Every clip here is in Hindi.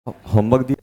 होमवर्क दिया।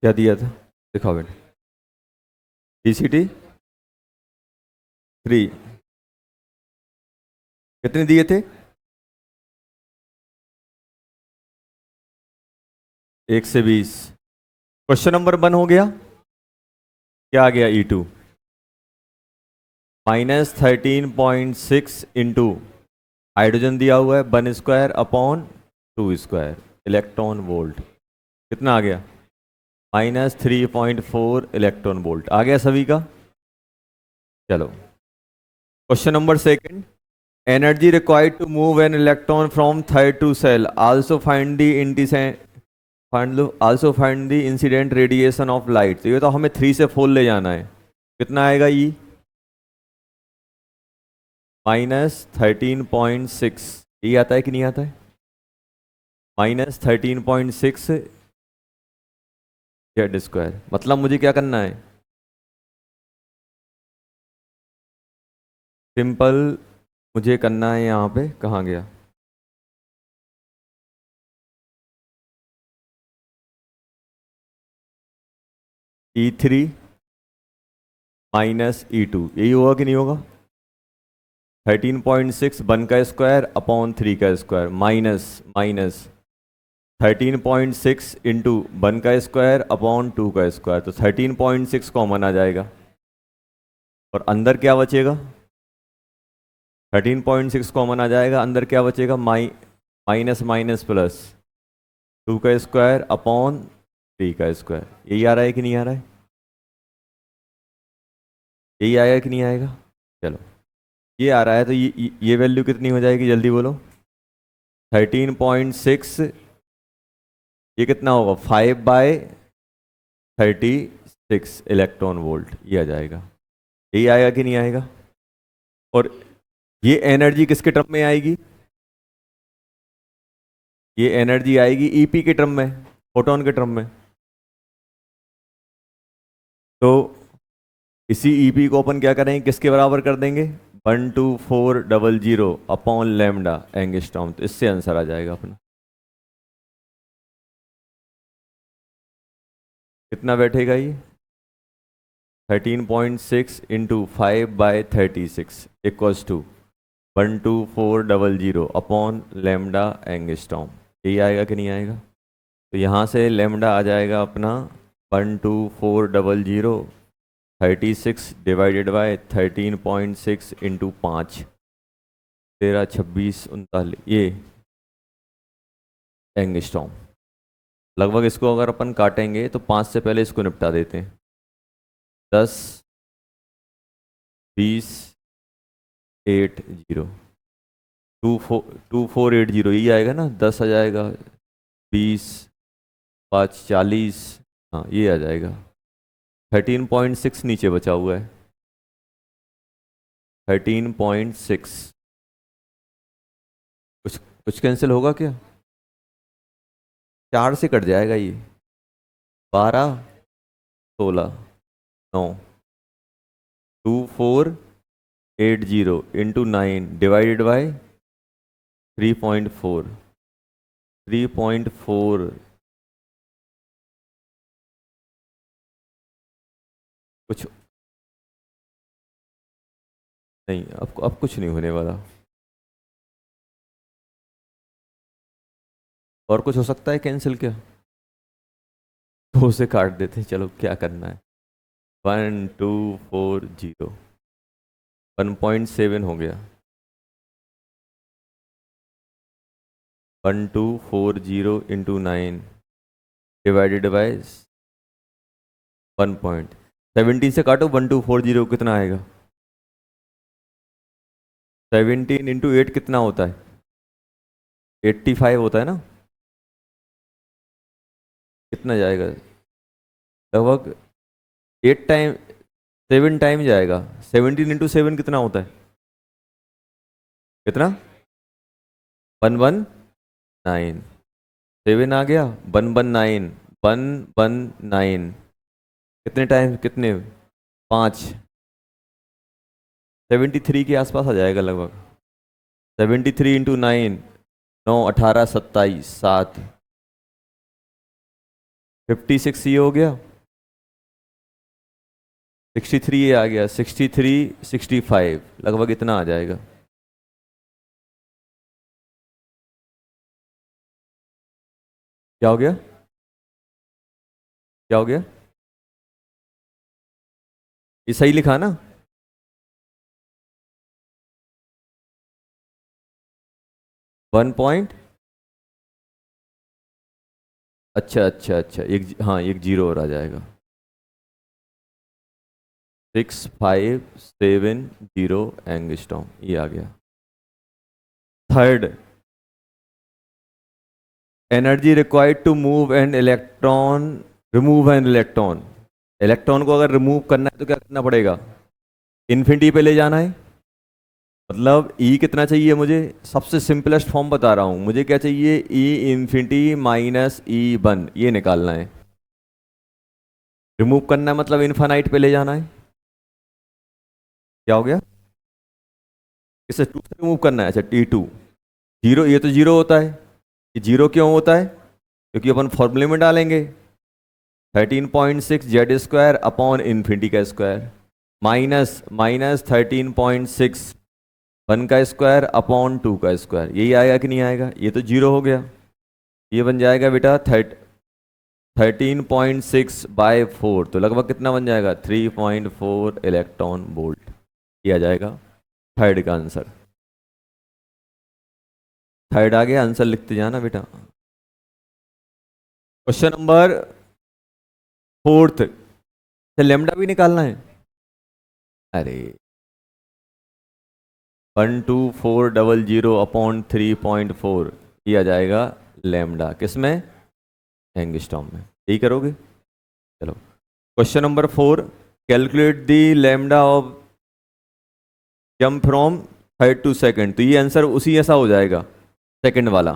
क्या दिया था? दिखाओ बेटा। DCT 3 कितने दिए थे? 1 से 20। क्वेश्चन नंबर 1 हो गया। क्या आ गया? E2 -13.6 इंटू हाइड्रोजन दिया हुआ है 1² अपॉन 2² इलेक्ट्रॉन वोल्ट। कितना आ गया? -3.4 इलेक्ट्रॉन वोल्ट आ गया सभी का। चलो question number 2। Energy required to move an electron from third to shell also find the find the incident radiation of light. तो ये तो हमें 3 से 4 ले जाना है। कितना आएगा? ई -13.6। ये आता है कि नहीं आता है? -13.6 Z²। मतलब मुझे क्या करना है? सिंपल मुझे करना है यहाँ पे, कहाँ गया? E3 -E2 यही होगा कि नहीं होगा? 13.6 1² अपॉन 3² माइनस 13.6 इंटू 1² अपॉन 2²। तो 13.6 कॉमन आ जाएगा और अंदर क्या बचेगा? 13.6 कॉमन आ जाएगा, अंदर क्या बचेगा? Minus minus plus 2² upon 3²। यही आ रहा है कि नहीं आ रहा है? यही आएगा कि नहीं आएगा? चलो ये आ रहा है तो ये वैल्यू कितनी हो जाएगी? जल्दी बोलो। 13.6 ये कितना होगा? 5/36 इलेक्ट्रॉन वोल्ट ये आ जाएगा। यही आएगा कि नहीं आएगा? और ये एनर्जी किसके टर्म में आएगी? ये एनर्जी आएगी ईपी के टर्म में, फोटोन के टर्म में। तो इसी ईपी को अपन क्या करेंगे? किसके बराबर कर देंगे? 12400 अपॉन लैम्डा एंगस्ट्रॉम। तो इससे आंसर आ जाएगा अपना। कितना बैठेगा ये? 13.6 into 5/36 equals to 12400 upon lambda angstrom. यही आएगा कि नहीं आएगा? तो यहाँ से लैम्डा आ जाएगा अपना 12400 36 डिवाइडेड बाय 13.6 इंटू 5 13 26 39 ये एंगस्ट्रॉम। लगभग इसको अगर अपन काटेंगे तो 5 से पहले इसको निपटा देते हैं। 10 20 80 2480 यही आएगा ना? 10 आ जाएगा, 20 5 40, हाँ ये आ जाएगा। 13.6 नीचे बचा हुआ है। 13.6 कुछ कैंसिल होगा क्या? 4 से कट जाएगा ये। 12 16 9 2480 इंटू 9 डिवाइडेड बाय 3.4 3.4 कुछ नहीं, अब कुछ नहीं होने वाला। और कुछ हो सकता है कैंसिल क्या? 2 से काट देते हैं, चलो क्या करना है। 1240 1.7 हो गया। 1240 इंटू 9 डिवाइडेड बाय 1 17 से काटो 1240 कितना आएगा? 17 इंटू 8 कितना होता है? 85 होता है ना? कितना जाएगा लगभग? 8 टाइम 7 टाइम जाएगा। 17 इंटू 7 कितना होता है? कितना? 119। 7 आ गया, 119, 119। कितने टाइम, कितने? 5। 73 के आसपास आ जाएगा लगभग। 73 इंटू 9, 9, 18, 27, 7, 56 ये हो गया। 63 ये आ गया, 63, 65 लगभग इतना आ जाएगा। क्या हो गया? क्या हो गया? ये सही लिखा ना? One point. अच्छा अच्छा अच्छा, एक, हाँ एक जीरो और आ जाएगा। 6570 एंगस्ट्रॉम ये आ गया। Third, energy required to move an electron, remove an electron. Electron को अगर रिमूव करना है तो क्या करना पड़ेगा? इन्फिनिटी पे ले जाना है। मतलब ई कितना चाहिए मुझे? सबसे सिंपलेस्ट फॉर्म बता रहा हूं, मुझे क्या चाहिए? ई इन्फिनिटी माइनस ई वन, ये निकालना है। रिमूव करना है मतलब इन्फानाइट पे ले जाना है। क्या हो गया? इसे टू से रिमूव करना है। अच्छा टी टू, जीरो, ये तो जीरो होता है। ये जीरो क्यों होता है? क्योंकि अपन फॉर्मूले में डालेंगे 13.6 जेड स्क्वायर अपॉन इन्फिनिटी का स्क्वायर माइनस माइनस 13.6 वन का स्क्वायर अपॉन टू का स्क्वायर। यही आएगा कि नहीं आएगा? ये तो जीरो हो गया। ये बन जाएगा बेटा 13.6/4, तो लगभग कितना बन जाएगा? 3.4 इलेक्ट्रॉन वोल्ट। ये आ जाएगा थर्ड का आंसर। थर्ड आ गया, आंसर लिखते जाना बेटा। क्वेश्चन नंबर फोर्थ, लेमडा भी निकालना है। अरे 12400 अपॉन 3.4, ये आ जाएगा लेमडा। किसमें? एंगस्ट्रॉम में। यही करोगे? चलो question number 4, calculate the lambda of jump from third to second. तो ये आंसर उसी ऐसा हो जाएगा, सेकंड वाला।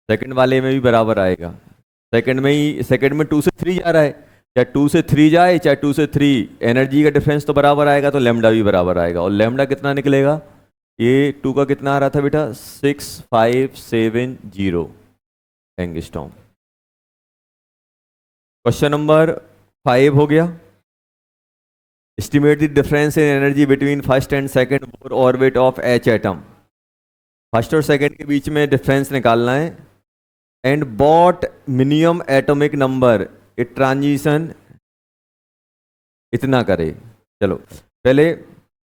सेकंड वाले में भी बराबर आएगा। सेकंड में ही, सेकंड में 2 से 3 जा रहा है, चाहे 2 से 3 जाए चाहे 2 से 3, एनर्जी का डिफरेंस तो बराबर आएगा, तो लेमडा भी बराबर आएगा। और लेमडा कितना निकलेगा? ये 2 का कितना आ रहा था बेटा? 6570 एंगस्ट्रॉम। क्वेश्चन नंबर 5 हो गया। Estimate the difference in energy between first and second Bohr orbit of H atom. First और सेकंड के बीच में डिफरेंस निकालना है। And but minimum atomic number it transition इतना करे। चलो पहले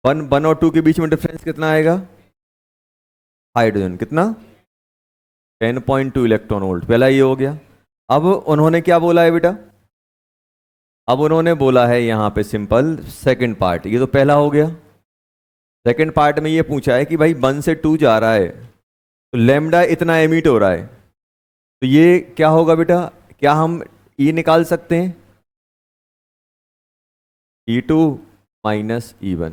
1 और 2 के बीच में डिफरेंस कितना आएगा? हाइड्रोजन कितना? 10.2 इलेक्ट्रॉन वोल्ट। पहला ये हो गया। अब उन्होंने क्या बोला है बेटा? अब उन्होंने बोला है यहाँ पे सिंपल सेकंड पार्ट। ये तो पहला हो गया। सेकंड पार्ट में ये पूछा है कि भाई 1 से 2 जा रहा है तो लेमडा इतना एमिट हो रहा है, तो ये क्या होगा बेटा? क्या हम ई निकाल सकते हैं? E2 minus E1।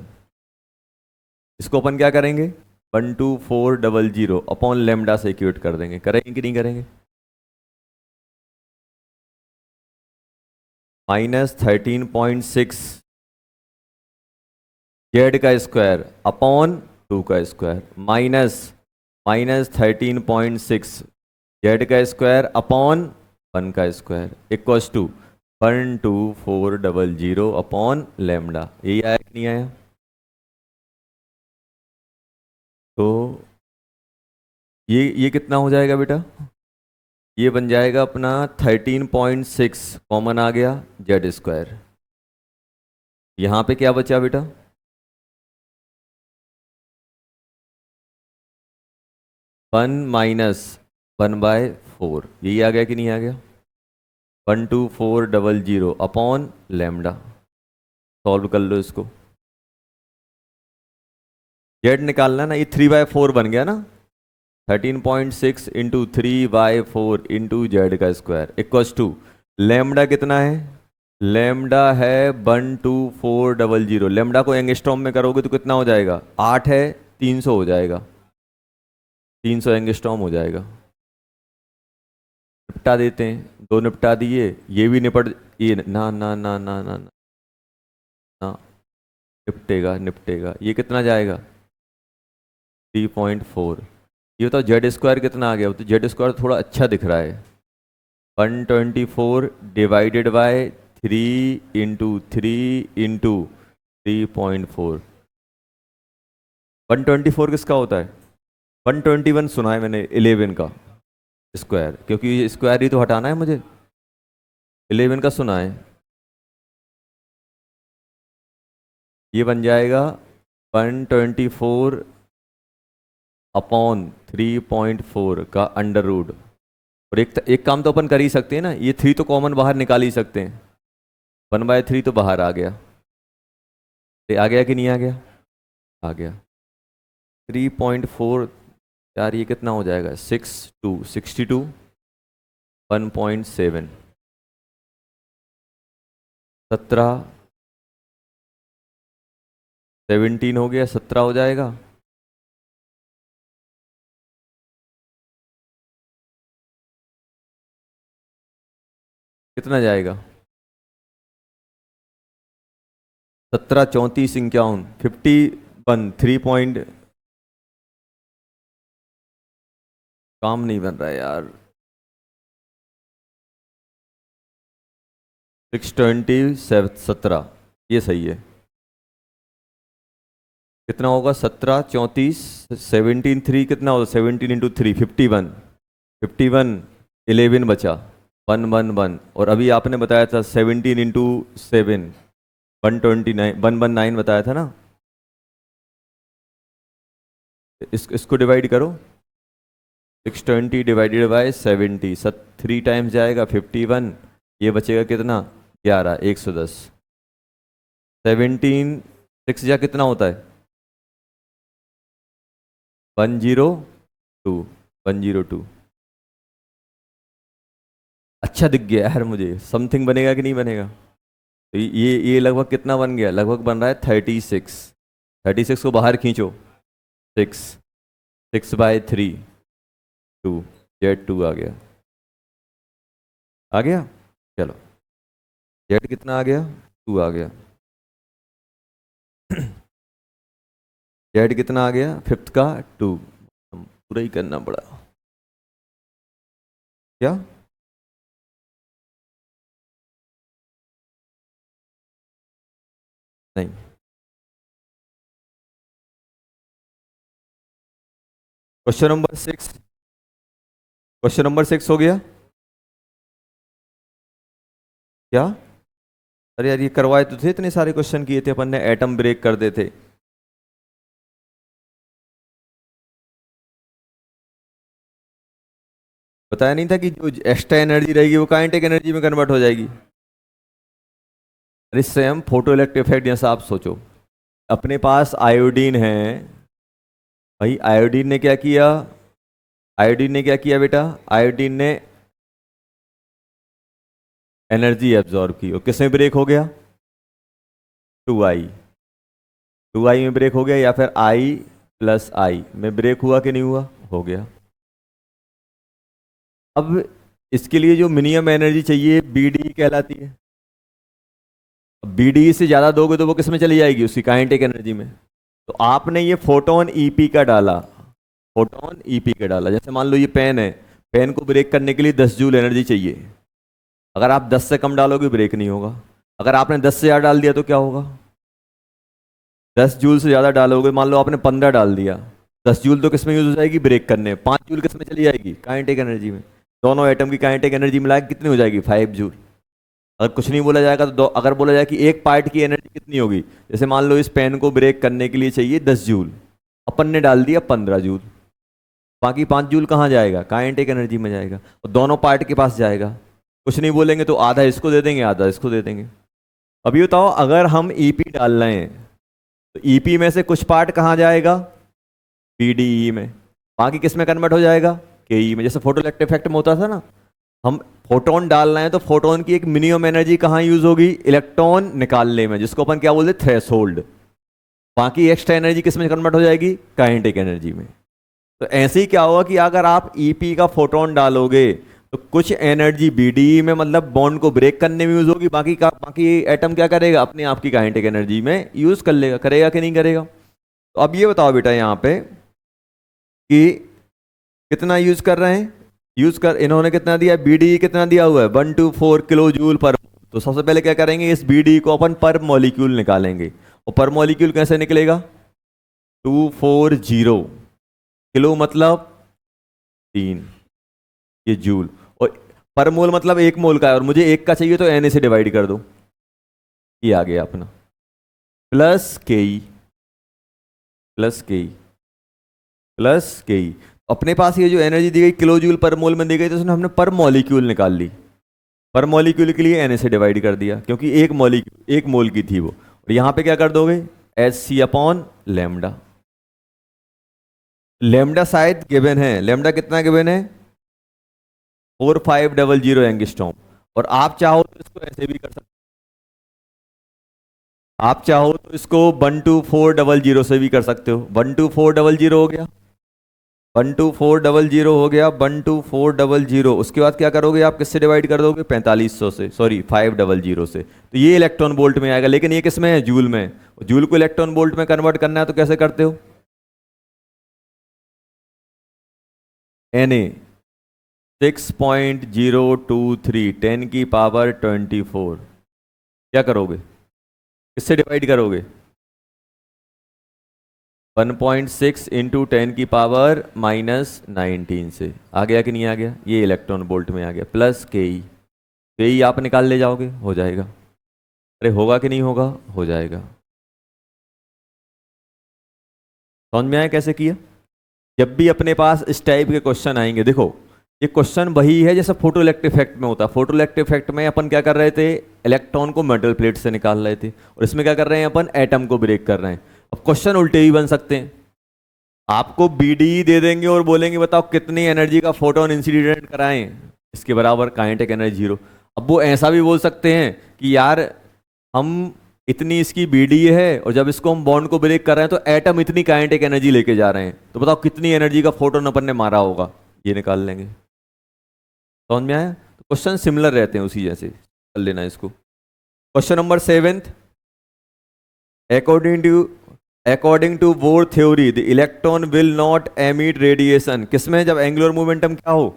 इसको अपन क्या करेंगे? 12400 अपॉन लेमडा से इक्वेट कर देंगे। करेंगे कि नहीं करेंगे? माइनस 13.6 जेड का स्क्वायर अपॉन 2 का स्क्वायर माइनस माइनस 13.6 जेड का स्क्वायर अपॉन 1 का square equals to 12400 upon lambda. यही आया कि नहीं आया? तो ये कितना हो जाएगा बेटा? ये बन जाएगा अपना 13.6, कॉमन आ गया, जेड स्क्वायर। यहाँ पे क्या बचा बेटा? 1 माइनस 1/4। यही आ गया कि नहीं आ गया? 12400 अपॉन लेमडा। सॉल्व कर लो इसको। जेड निकालना ना, ये 3/4 बन गया ना, 13.6 इंटू 3/4 इंटू जेड का स्क्वायर इक्वल्स टू लेमडा कितना है, लेमडा है 12400। लेमडा को एंगस्ट्रॉम में करोगे तो कितना हो जाएगा, 8 है, 300 हो जाएगा, 300 एंगस्ट्रॉम हो जाएगा। निपटा देते हैं, दो निपटा दिए, ये भी निपट, ये ना ना ना ना ना ना, निपटेगा निपटेगा। ये कितना जाएगा 3.4। ये तो जेड स्क्वायर कितना आ गया, तो जेड स्क्वायर थोड़ा अच्छा दिख रहा है, 124 डिवाइडेड बाय 3 इंटू 3 इंटू 3.4। 124 किसका होता है, 121 सुना है मैंने 11 का स्क्वायर, क्योंकि स्क्वायर ही तो हटाना है मुझे, 11 का सुना है। ये बन जाएगा 124 अपॉन 3.4 का अंडर रूट। और एक काम तो अपन कर ही सकते हैं ना, ये 3 तो कॉमन बाहर निकाल ही सकते हैं, 1/3 तो बाहर आ गया, आ गया कि नहीं आ गया, आ गया। 3.4 यार ये कितना हो जाएगा, 62 1.7 17 17 हो गया, 17 हो जाएगा। कितना जाएगा 17 34 51 51 3 पॉइंट, काम नहीं बन रहा है यार, 620 17, ये सही है। कितना होगा 17 34 17 3 कितना होगा, 17 इंटू 3 51 51 11 बचा 111, और अभी आपने बताया था 17 इंटू 7 129 119 बताया था ना, इसको डिवाइड करो, 620 डिवाइडेड बाय 70, 3 टाइम्स जाएगा 51, ये बचेगा कितना 11 110, 17 6 जा कितना होता है 102 102। अच्छा दिख गया यार मुझे, समथिंग बनेगा कि नहीं बनेगा, तो ये लगभग कितना बन गया, लगभग बन रहा है 36। 36 को बाहर खींचो, 6 6/3 2 Z2 आ गया, आ गया, चलो Z कितना आ गया 2 आ गया। Z कितना आ गया, फिफ्थ का 2, पूरा ही करना पड़ा क्या, नहीं क्वेश्चन नंबर 6, क्वेश्चन नंबर 6 हो गया क्या, अरे यार ये करवाए तो थे, इतने सारे क्वेश्चन किए थे अपन ने, एटम ब्रेक कर देते। बताया नहीं था कि जो एक्स्ट्रा एनर्जी रहेगी वो काइनेटिक एनर्जी में कन्वर्ट हो जाएगी। अरे सेम फोटो इलेक्ट्रिक इफेक्ट जैसा आप सोचो, अपने पास आयोडीन है, भाई आयोडीन ने क्या किया, आयोडीन ने क्या किया बेटा, आयोडीन ने एनर्जी एब्जॉर्ब की, और किसमें ब्रेक हो गया 2I, 2I में ब्रेक हो गया, या फिर I+I में ब्रेक हुआ कि नहीं हुआ, हो गया। अब इसके लिए जो मिनिमम एनर्जी चाहिए BD कहलाती है, BD से ज़्यादा दोगे तो वो किस में चली जाएगी, उसकी काइनेटिक एनर्जी में। तो आपने ये फोटोन EP का डाला, फोटोन EP का डाला, जैसे मान लो ये पेन है, पेन को ब्रेक करने के लिए 10 जूल एनर्जी चाहिए, अगर आप 10 से कम डालोगे ब्रेक नहीं होगा, अगर आपने 10 से ज़्यादा डाल दिया तो क्या होगा, 10 जूल से ज़्यादा डालोगे, मान लो आपने 15 डाल दिया, 10 जूल तो किस में यूज हो जाएगी, ब्रेक करने, 5 जूल किस में चली जाएगी, काइनेटिक एनर्जी में। दोनों एटम की काइनेटिक एनर्जी मिला के कितनी हो जाएगी 5 जूल। अगर कुछ नहीं बोला जाएगा तो अगर बोला जाए कि एक पार्ट की एनर्जी कितनी होगी, जैसे मान लो इस पेन को ब्रेक करने के लिए चाहिए 10 जूल, अपन ने डाल दिया 15 जूल, बाकी 5 जूल कहाँ जाएगा, काइनेटिक एनर्जी में जाएगा, और दोनों पार्ट के पास जाएगा। कुछ नहीं बोलेंगे तो आधा इसको दे देंगे, आधा इसको दे देंगे। अभी बताओ अगर हम EP डाल रहे हैं, तो ईपी में से कुछ पार्ट कहाँ जाएगा, पीडीई में, बाकी किस में कन्वर्ट हो जाएगा, केई में। जैसे फोटोइलेक्ट्रिक इफेक्ट में होता था ना, हम फोटोन डाल रहे हैं तो फोटोन की एक मिनिमम एनर्जी कहाँ यूज होगी, इलेक्ट्रॉन निकालने में, जिसको अपन क्या बोलते हैं, थ्रेशोल्ड। बाकी एक्स्ट्रा एनर्जी किस में कन्वर्ट हो जाएगी, काइनेटिक एनर्जी में। तो ऐसे ही क्या होगा कि अगर आप ईपी का फोटोन डालोगे तो कुछ एनर्जी बीडी में, मतलब बॉन्ड को ब्रेक करने में यूज होगी, बाकी एटम क्या करेगा, अपने आप की काइनेटिक एनर्जी में यूज कर लेगा, करेगा कि नहीं करेगा। तो अब ये बताओ बेटा यहाँ पे कि कितना यूज कर रहे हैं, इन्होंने कितना दिया, बीडी कितना दिया हुआ है, 124 किलो जूल पर। तो सबसे पहले क्या करेंगे, इस बीडी को अपन पर मॉलिक्यूल निकालेंगे। और पर मॉलिक्यूल कैसे निकलेगा, 240 किलो मतलब 3, ये जूल, और पर मोल मतलब 1 मोल का है, और मुझे 1 का चाहिए तो एन से डिवाइड कर दो, ये आ गया अपना, प्लस केई प्लस केई प्लस केई। अपने पास ये जो एनर्जी दी गई किलो जूल पर मोल में दी गई, तो उसने हमने पर मॉलिक्यूल निकाल ली, पर मॉलिक्यूल के लिए एन से डिवाइड कर दिया, क्योंकि एक मोल की थी वो। और यहां पे क्या कर दोगे, H C upon lambda. Lambda शायद गिवन है, लेमडा कितना गिवन है, 4500 एंगस्ट्रॉम। और आप चाहो तो इसको ऐसे भी कर सकते, आप चाहो तो इसको 12400 से भी कर सकते हो। 12400 हो गया, 12400 हो गया, 12400। उसके बाद क्या करोगे आप, किससे डिवाइड कर दोगे, 4500 से, सॉरी 500 से। तो ये इलेक्ट्रॉन वोल्ट में आएगा, लेकिन ये किस में है, जूल में। जूल को इलेक्ट्रॉन वोल्ट में कन्वर्ट करना है तो कैसे करते हो, एन ए 6.023 10 की पावर 24, क्या करोगे, किससे डिवाइड करोगे, 1.6 इंटू 10 की पावर -19 से। आ गया कि नहीं आ गया, ये इलेक्ट्रॉन वोल्ट में आ गया, प्लस केई आप निकाल ले जाओगे, हो जाएगा। अरे होगा कि नहीं होगा, हो जाएगा। समझ में आया कैसे किया। जब भी अपने पास इस टाइप के क्वेश्चन आएंगे, देखो ये क्वेश्चन वही है जैसे फोटोइलेक्ट्रिक इफेक्ट में होता है। फोटोइलेक्ट्रिक इफेक्ट में अपन क्या कर रहे थे, इलेक्ट्रॉन को मेटल प्लेट से निकाल रहे थे, और इसमें क्या कर रहे हैं, अपन एटम को ब्रेक कर रहे हैं। अब क्वेश्चन उल्टे ही बन सकते हैं, आपको बीडी दे देंगे और बोलेंगे बताओ कितनी एनर्जी का फोटोन इंसिडेंट कराएं, इसके बराबर काइनेटिक एनर्जी 0। अब वो ऐसा भी बोल सकते हैं कि यार हम इतनी इसकी बीडी है, और जब इसको हम बॉन्ड को ब्रेक कर रहे हैं तो एटम इतनी काइनेटिक एनर्जी लेके जा रहे हैं, तो बताओ कितनी एनर्जी का फोटोन अपन ने मारा होगा, ये निकाल लेंगे। समझ में आया। तो क्वेश्चन सिमिलर रहते हैं, उसी जैसे कर लेना इसको। Question number 7, according to Bohr theory the electron will not emit radiation, किसमें, जब एंगुलर मोमेंटम क्या हो,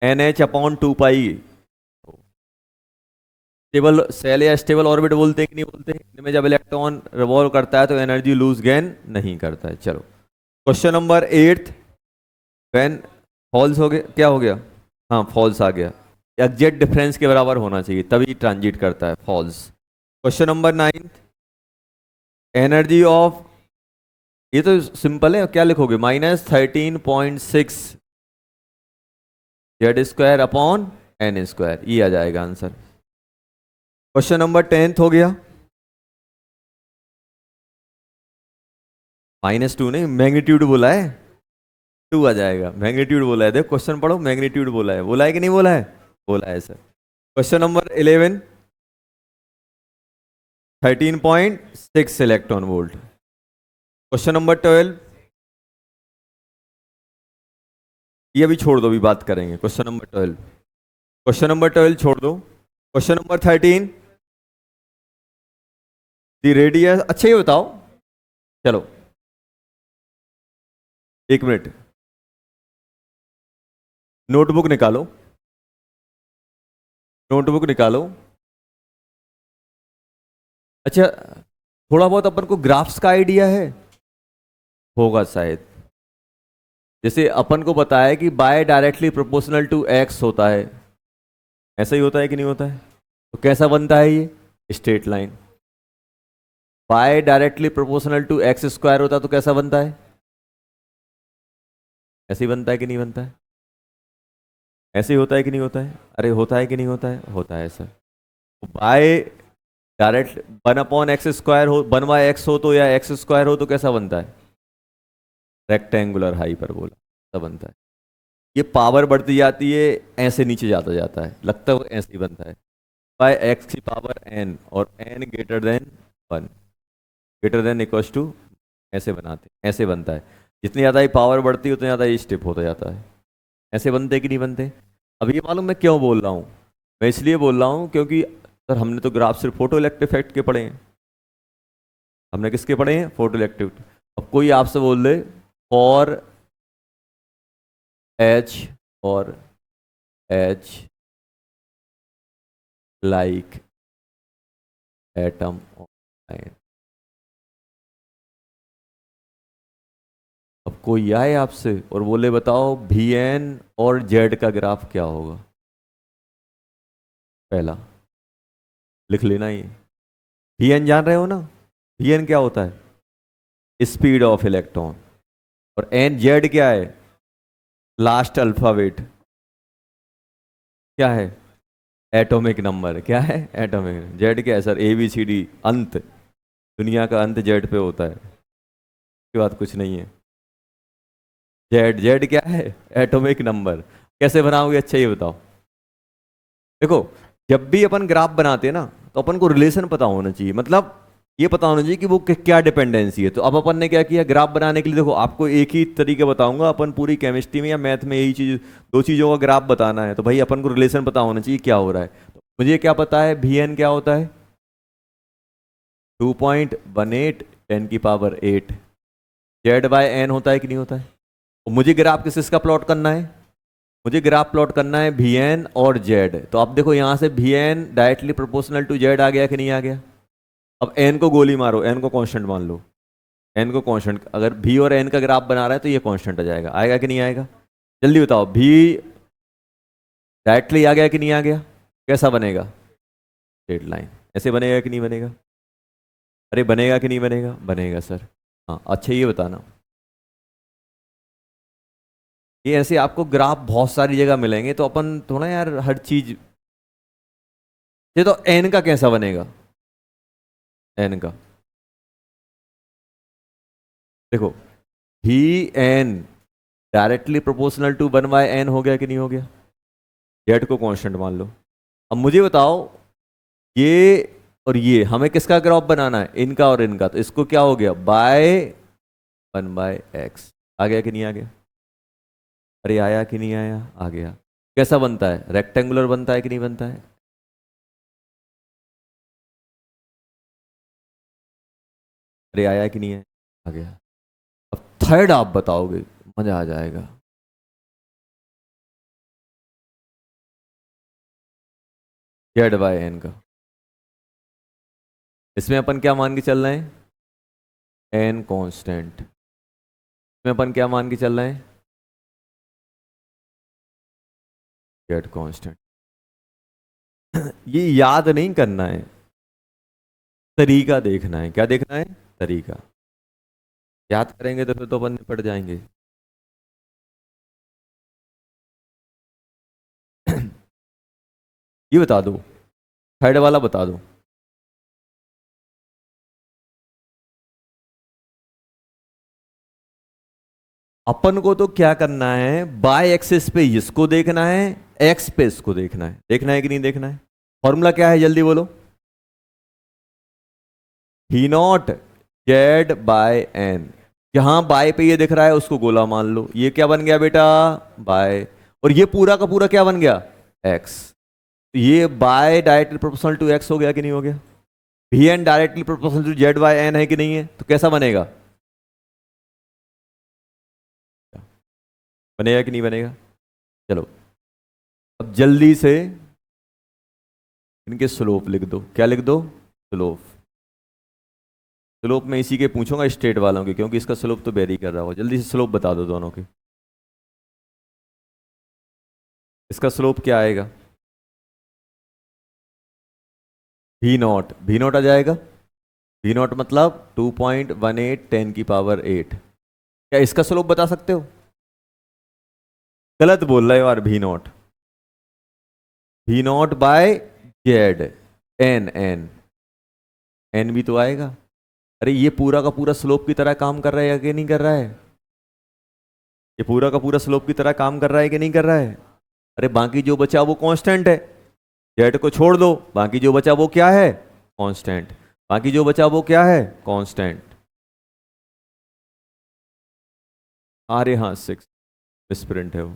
NH/2 पाई। स्टेबल सेल या स्टेबल ऑर्बिट बोलते हैं कि नहीं बोलते हैं, इनमें जब इलेक्ट्रॉन रिवॉल्व करता है तो एनर्जी लूज गेन नहीं करता है। चलो क्वेश्चन नंबर 8, व्हेन फॉल्स हो गया, क्या हो गया, हाँ फॉल्स आ गया, एग्जैक्ट डिफरेंस के बराबर होना चाहिए तभी ट्रांजिट करता है, falls. Question number 9, energy of, ये तो सिंपल है, क्या लिखोगे, -13.6 Z² अपॉन N², ये आ जाएगा आंसर। क्वेश्चन नंबर 10 हो गया, -2 नहीं, मैग्नीट्यूड बोला है, 2 आ जाएगा, मैग्नीट्यूड बोला है, देखो क्वेश्चन पढ़ो, मैग्नीट्यूड बोला है कि नहीं बोला है, बोला है sir. Question number 11, 13.6 electron volt. Question number 12, ये अभी छोड़ दो, अभी बात करेंगे। क्वेश्चन नंबर 12 छोड़ दो। क्वेश्चन नंबर 13, द रेडियस, अच्छा ये बताओ, चलो एक मिनट, नोटबुक निकालो, नोटबुक निकालो। अच्छा थोड़ा बहुत अपन को ग्राफ्स का आइडिया है, होगा शायद, जैसे अपन को बताया कि y directly proportional to x होता है, ऐसा ही होता है कि नहीं होता है, तो कैसा बनता है ये, straight line. Y directly proportional to x² होता तो कैसा बनता है, ऐसे ही बनता है कि नहीं बनता है, ऐसे ही होता है कि नहीं होता है, अरे होता है कि नहीं होता है, होता है सर। बाय डायरेक्ट 1/x² हो, 1/x हो तो, या x² हो तो कैसा बनता है? रेक्टेंगुलर हाइपरबोला ऐसा बनता है। ये पावर बढ़ती जाती है, ऐसे नीचे जाता जाता है, लगता है ऐसे ही बनता है, बाय x की पावर n, और n greater than 1, greater than equals to, ऐसे बनाते हैं, ऐसे बनता है। जितनी ज़्यादा ही पावर बढ़ती है उतना ज़्यादा ये स्टिप होता जाता है। ऐसे बनते कि नहीं बनते? अब ये मालूम मैं क्यों बोल रहा हूँ? मैं इसलिए बोल रहा हूँ क्योंकि सर हमने तो ग्राफ सिर्फ फोटो इलेक्ट्रिक इफेक्ट के पढ़े हैं। हमने किसके पढ़े हैं? Photo electric. अब कोई आपसे बोल दे फॉर एच, और H like atom of ion. अब कोई आए आपसे और बोले बताओ भी एन और जेड का ग्राफ क्या होगा? पहला लिख लेना ये, भी एन जान रहे हो ना? भी एन क्या होता है? Speed of electron. और एन जेड क्या है? लास्ट अल्फाबेट क्या है? Atomic number. क्या है? एटॉमिक। जेड क्या है sir? A B C D, अंत। दुनिया का अंत जेड पे होता है, उसके बाद कुछ नहीं है। जेड, जेड क्या है? Atomic number. कैसे बनाओगे? अच्छा ये बताओ। देखो, जब भी अपन ग्राफ बनाते हैं ना, तो अपन को रिलेशन पता होना चाहिए, मतलब ये पता होना चाहिए कि वो क्या डिपेंडेंसी है। तो अब अपन ने क्या किया ग्राफ बनाने के लिए? देखो आपको एक ही तरीके बताऊंगा, अपन पूरी केमिस्ट्री में या मैथ में यही चीज, दो चीजों का ग्राफ बताना है, तो भाई अपन को रिलेशन पता होना चाहिए क्या हो रहा है। तो मुझे क्या पता है? भी एन क्या होता है? 2.18 10⁸ जेड बाय एन होता है कि नहीं होता है? और मुझे ग्राफ किसका प्लॉट करना है? मुझे ग्राफ प्लॉट करना है भी एन और जेड। तो अब देखो यहां से भी N directly proportional to Z आ गया कि नहीं आ गया? अब एन को गोली मारो, एन को कांस्टेंट मान लो, एन को कांस्टेंट। अगर भी और एन का ग्राफ बना रहा है तो ये कांस्टेंट आ जाएगा, आएगा कि नहीं आएगा? जल्दी बताओ, भी डायरेक्टली आ गया कि नहीं आ गया? कैसा बनेगा? Straight line. ऐसे बनेगा कि नहीं बनेगा? अरे बनेगा कि नहीं बनेगा? बनेगा सर। हाँ अच्छा ये बताना, ये ऐसे आपको ग्राफ बहुत सारी जगह मिलेंगे, तो अपन थोड़ा यार हर चीज, ये तो एन का कैसा बनेगा? एन का देखो, भी N directly proportional to 1/n हो गया कि नहीं हो गया? जेड को कांस्टेंट मान लो। अब मुझे बताओ, ये और ये हमें किसका ग्राफ बनाना है? इनका और इनका। तो इसको क्या हो गया? Bye 1/x। आ गया कि नहीं आ गया? अरे आया कि नहीं आया? आ गया। कैसा बनता है? रेक्टेंगुलर बनता है कि नहीं बनता है? अरे आया कि नहीं है? आ गया। अब थर्ड आप बताओगे, मजा आ जाएगा। जेड बाय एन का, इसमें अपन क्या मान के चल रहे हैं? N constant. इसमें अपन क्या मान के चल रहे हैं? Z constant. ये याद नहीं करना है, तरीका देखना है। क्या देखना है? तरीका। याद करेंगे तो फिर तो अपन निपट जाएंगे। ये बता दो, थर्ड वाला बता दो। अपन को तो क्या करना है? बाय एक्सिस पे इसको देखना है, एक्स पे इसको देखना है। देखना है कि नहीं देखना है? फॉर्मूला क्या है जल्दी बोलो? ही नॉट जेड बाय एन। जहां बाय पे ये दिख रहा है उसको गोला मान लो। ये क्या बन गया बेटा? बाय। और ये पूरा का पूरा क्या बन गया? एक्स। ये y directly proportional to x हो गया कि नहीं हो गया? भी N directly proportional to Z by n है कि नहीं है? तो कैसा बनेगा? बनेगा कि नहीं बनेगा? चलो अब जल्दी से इनके स्लोप लिख दो। क्या लिख दो? स्लोप। स्लोप में इसी के पूछूंगा स्ट्रेट वालों के, क्योंकि इसका स्लोप तो वेरी कर रहा हो। जल्दी से स्लोप बता दो दोनों के। इसका स्लोप क्या आएगा? भी नॉट। भी नॉट आ जाएगा। भी नॉट मतलब 2.18 10⁸ क्या इसका स्लोप बता सकते हो? गलत बोल रहे हो यार। भी नॉट, भी naught by Z, n n n भी तो आएगा। अरे ये पूरा का पूरा स्लोप की तरह काम कर रहा है या कि नहीं कर रहा है? ये पूरा का पूरा स्लोप की तरह काम कर रहा है कि नहीं कर रहा है? अरे बाकी जो बचा वो कांस्टेंट है, जेड को छोड़ दो, बाकी जो बचा वो क्या है? कांस्टेंट। बाकी जो बचा वो क्या है? कांस्टेंट। अरे हाँ 6 मिसप्रिंट है वो।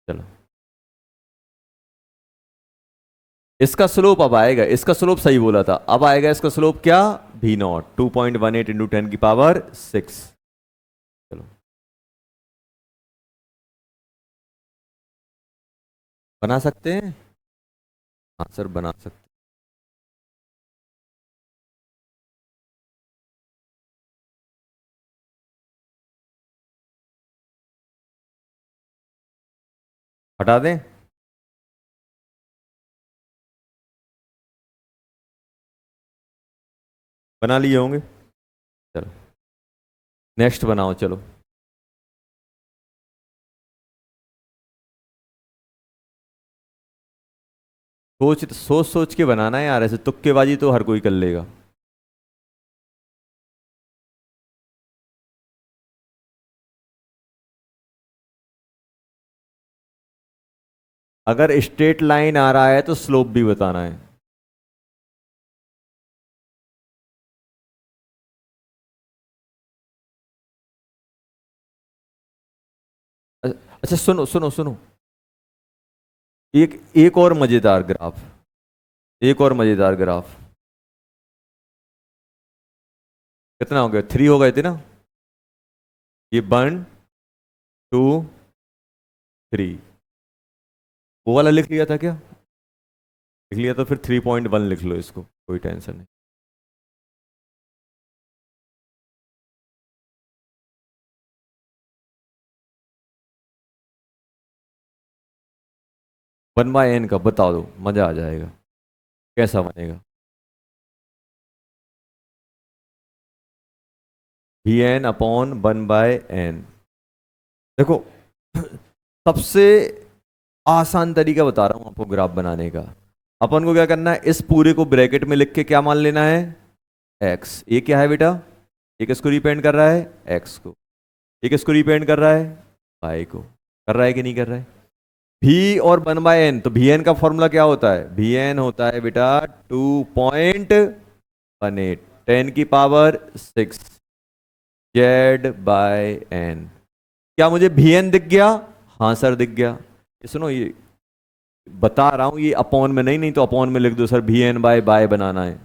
चलो इसका स्लोप अब आएगा, इसका स्लोप सही बोला था, अब आएगा इसका स्लोप क्या? भी नॉट 2.18 इंटू 10⁶। चलो बना सकते हैं। हाँ सर बना सकते। हटा दें? बना लिए होंगे। चलो नेक्स्ट बनाओ चलो। सोच सोच सोच के बनाना है यार, ऐसे तुक्केबाजी तो हर कोई कर लेगा। अगर स्ट्रेट लाइन आ रहा है तो स्लोप भी बताना है। अच्छा सुनो सुनो सुनो, एक और मजेदार ग्राफ, एक और मजेदार ग्राफ। कितना हो गया? 3 हो गए थे ना? ये 1 2 3, वो वाला लिख लिया था क्या? लिख लिया तो फिर 3.1 लिख लो इसको, कोई टेंशन नहीं। 1/n का बता दो, मजा आ जाएगा। कैसा बनेगा? Vn/1/n। देखो सबसे आसान तरीका बता रहा हूं आपको ग्राफ बनाने का। अपन को क्या करना है, इस पूरे को ब्रैकेट में लिख के क्या मान लेना है? x। ये क्या है बेटा? ये किसको रिप्रेजेंट कर रहा है? x को। ये किसको रिप्रेजेंट कर रहा है? y को। कर रहा है कि नहीं कर रहा है? v और 1/n, तो vn का फॉर्मूला क्या होता है? vn होता है बेटा 2.18 10⁶ z/n। क्या मुझे vn दिख गया? हाँ सर दिख गया। ये सुनो, ये बता रहा हूं, ये अपॉन में नहीं, नहीं तो अपॉन में लिख दो सर, vn/बाय बनाना है।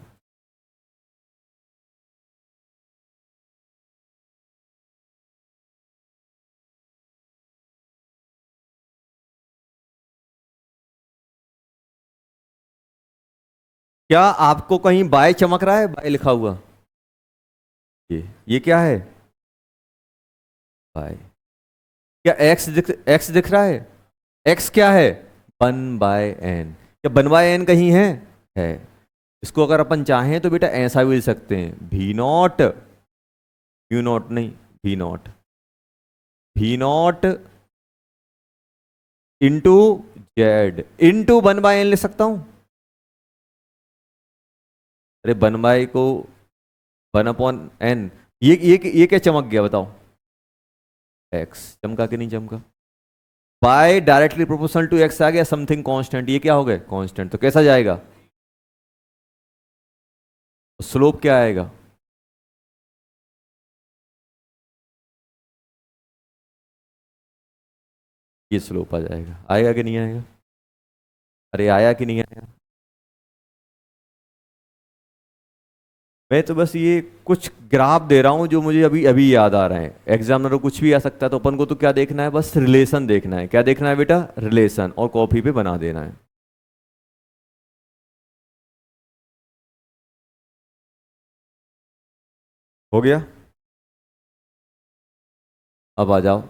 क्या आपको कहीं बाय चमक रहा है? बाय लिखा हुआ ये क्या है? बाय। क्या एक्स दिख रहा है? एक्स क्या है? 1/n। क्या 1/n कहीं है। इसको अगर अपन चाहें तो बेटा ऐसा भी लिख सकते हैं, भी नॉट, यू नॉट नहीं, भी नॉट, भी not into Z into 1/n लिख सकता हूं। अरे 1 को 1/n, ये क्या चमक गया बताओ? एक्स चमका कि नहीं चमका? By directly proportional to X आ गया, समथिंग कांस्टेंट, ये क्या हो गया? कांस्टेंट। तो कैसा जाएगा? स्लोप क्या आएगा? ये स्लोप आ जाएगा। आएगा कि नहीं आएगा? अरे आया कि नहीं आया? मैं तो बस ये कुछ ग्राफ दे रहा हूं जो मुझे अभी अभी याद आ रहे हैं। एग्जामिनर को कुछ भी आ सकता है, तो अपन को तो क्या देखना है? बस रिलेशन देखना है। क्या देखना है बेटा? रिलेशन, और कॉपी पे बना देना है। हो गया? अब आ जाओ।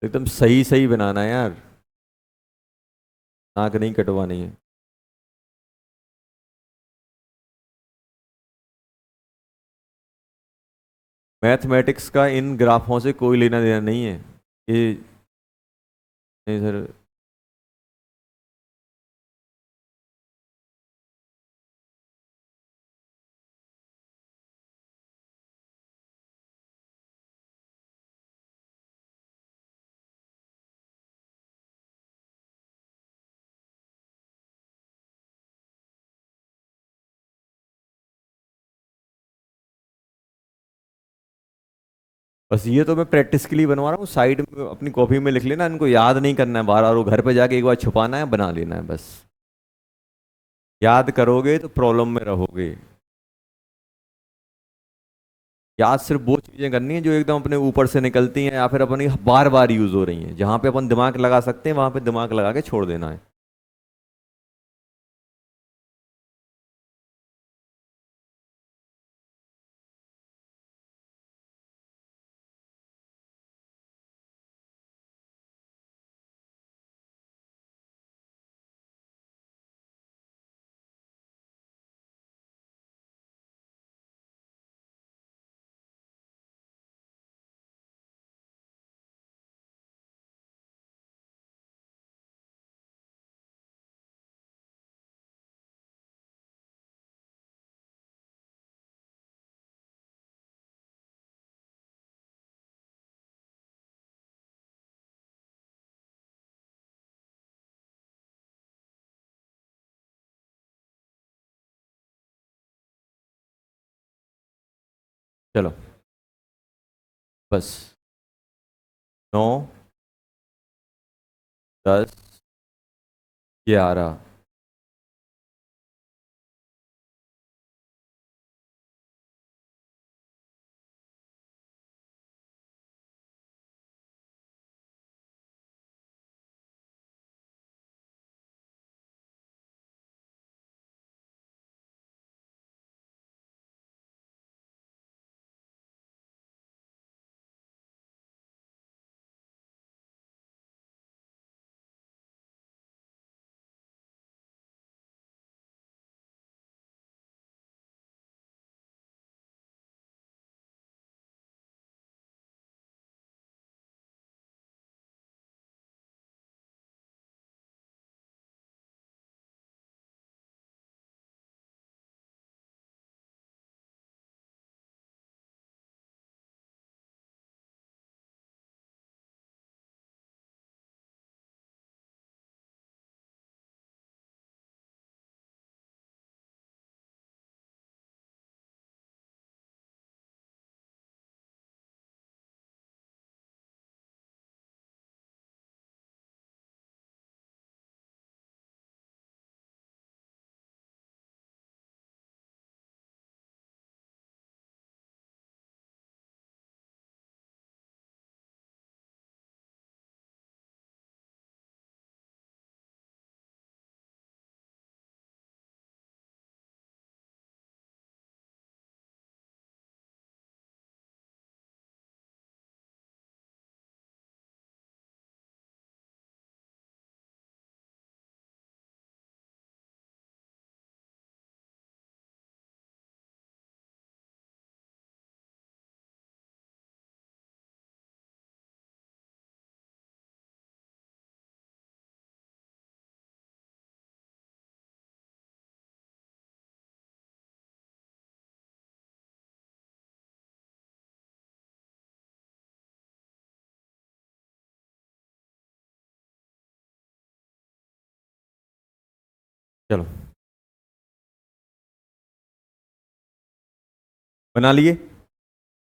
एकदम सही सही बनाना है यार, नाक नहीं कटवानी है। मैथमेटिक्स का इन ग्राफों से कोई लेना देना नहीं है ये। नहीं सर, बस ये तो मैं प्रैक्टिस के लिए बनवा रहा हूँ, साइड में अपनी कॉपी में लिख लेना, इनको याद नहीं करना है बार बार, वो घर पे जाके एक बार छुपाना है, बना लेना है बस। याद करोगे तो प्रॉब्लम में रहोगे। याद सिर्फ वो चीजें करनी है जो एकदम अपने ऊपर से निकलती हैं या फिर अपनी बार बार यूज हो रही हैं, जहां पे अपन दिमाग लगा सकते हैं वहां पे दिमाग लगा के छोड़ देना है। चलो बस। 9, 10, 11। चलो बना लिए,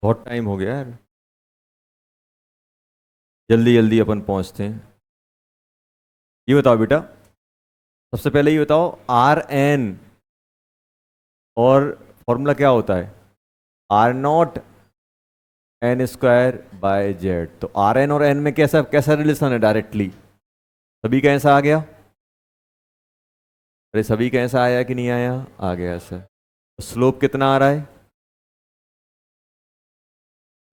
बहुत टाइम हो गया यार, जल्दी जल्दी अपन पहुंचते हैं। ये बताओ बेटा, सबसे पहले ये बताओ आर एन और फॉर्मूला क्या होता है? R naught n square by Z. तो आर एन और एन में कैसा कैसा रिलेशन है? डायरेक्टली सभी का ऐसा आ गया। अरे सभी का ऐसा आया कि नहीं आया? आ गया सर। तो स्लोप कितना आ रहा है?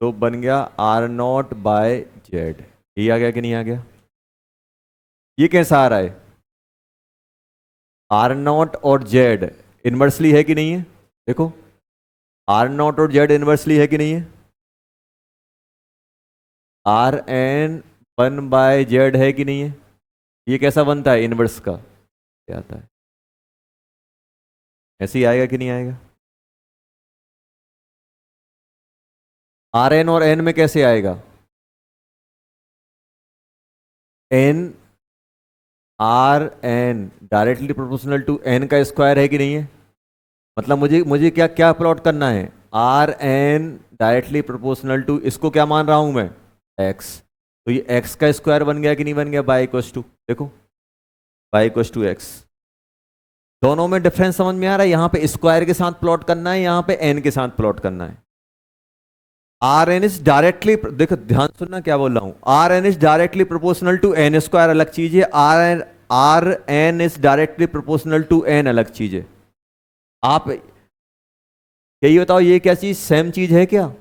स्लोप बन गया आर नॉट बाय जेड। ये आ गया कि नहीं आ गया? ये कैसा आ रहा है? आर नॉट और जेड इनवर्सली है कि नहीं है? देखो, आर नॉट और जेड इनवर्सली है कि नहीं है? आर एन 1/z है कि नहीं है? ये कैसा बनता है? इनवर्स का क्या आता है? ऐसे ही आएगा कि नहीं आएगा? आर एन और एन में कैसे आएगा? N r n directly proportional to n का स्क्वायर है कि नहीं है? मतलब मुझे मुझे क्या क्या प्लॉट करना है? R n directly proportional to, इसको क्या मान रहा हूं मैं? एक्स। तो ये एक्स का स्क्वायर बन गया कि नहीं बन गया? बाय इक्वल्स टू, देखो बाय इक्वल्स टू एक्स। दोनों में डिफरेंस समझ में आ रहा है? यहां पे स्क्वायर के साथ प्लॉट करना है, यहां पे एन के साथ प्लॉट करना है। आर एन इज डायरेक्टली, देखो ध्यान सुनना क्या बोल रहा हूं, r n is directly proportional to n square अलग चीज है, r n is directly proportional to n अलग चीज है। आप यही बताओ, ये क्या चीज सेम चीज है क्या?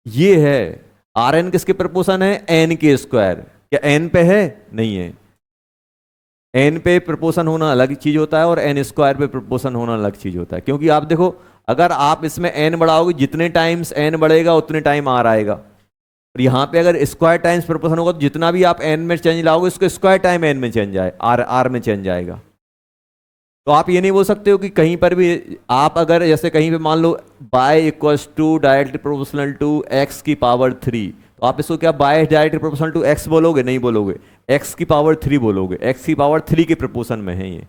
ये है। आर एन किसके प्रोपोर्शन है? एन के स्क्वायर। क्या एन पे है? नहीं है। एन पे प्रोपोर्शन होना अलग चीज होता है और एन स्क्वायर पे प्रोपोर्शन होना अलग चीज होता है। क्योंकि आप देखो, अगर आप इसमें एन बढ़ाओगे, जितने टाइम्स एन बढ़ेगा उतने टाइम आर आएगा। और यहाँ पे अगर स्क्वायर टाइम्स प्रोपोर्शन होगा तो जितना भी आप एन में चेंज लाओगे उसको स्क्वायर टाइम एन में चेंज आए, आर में चेंज आएगा। तो आप ये नहीं बोल सकते हो कि कहीं पर भी आप अगर जैसे कहीं पे मान लो by equals to directly proportional to X की पावर 3, तो आप इसको क्या by directly proportional to X बोलोगे? नहीं बोलोगे, एक्स की पावर 3 बोलोगे। एक्स की पावर 3 के प्रोपोर्शन में है ये।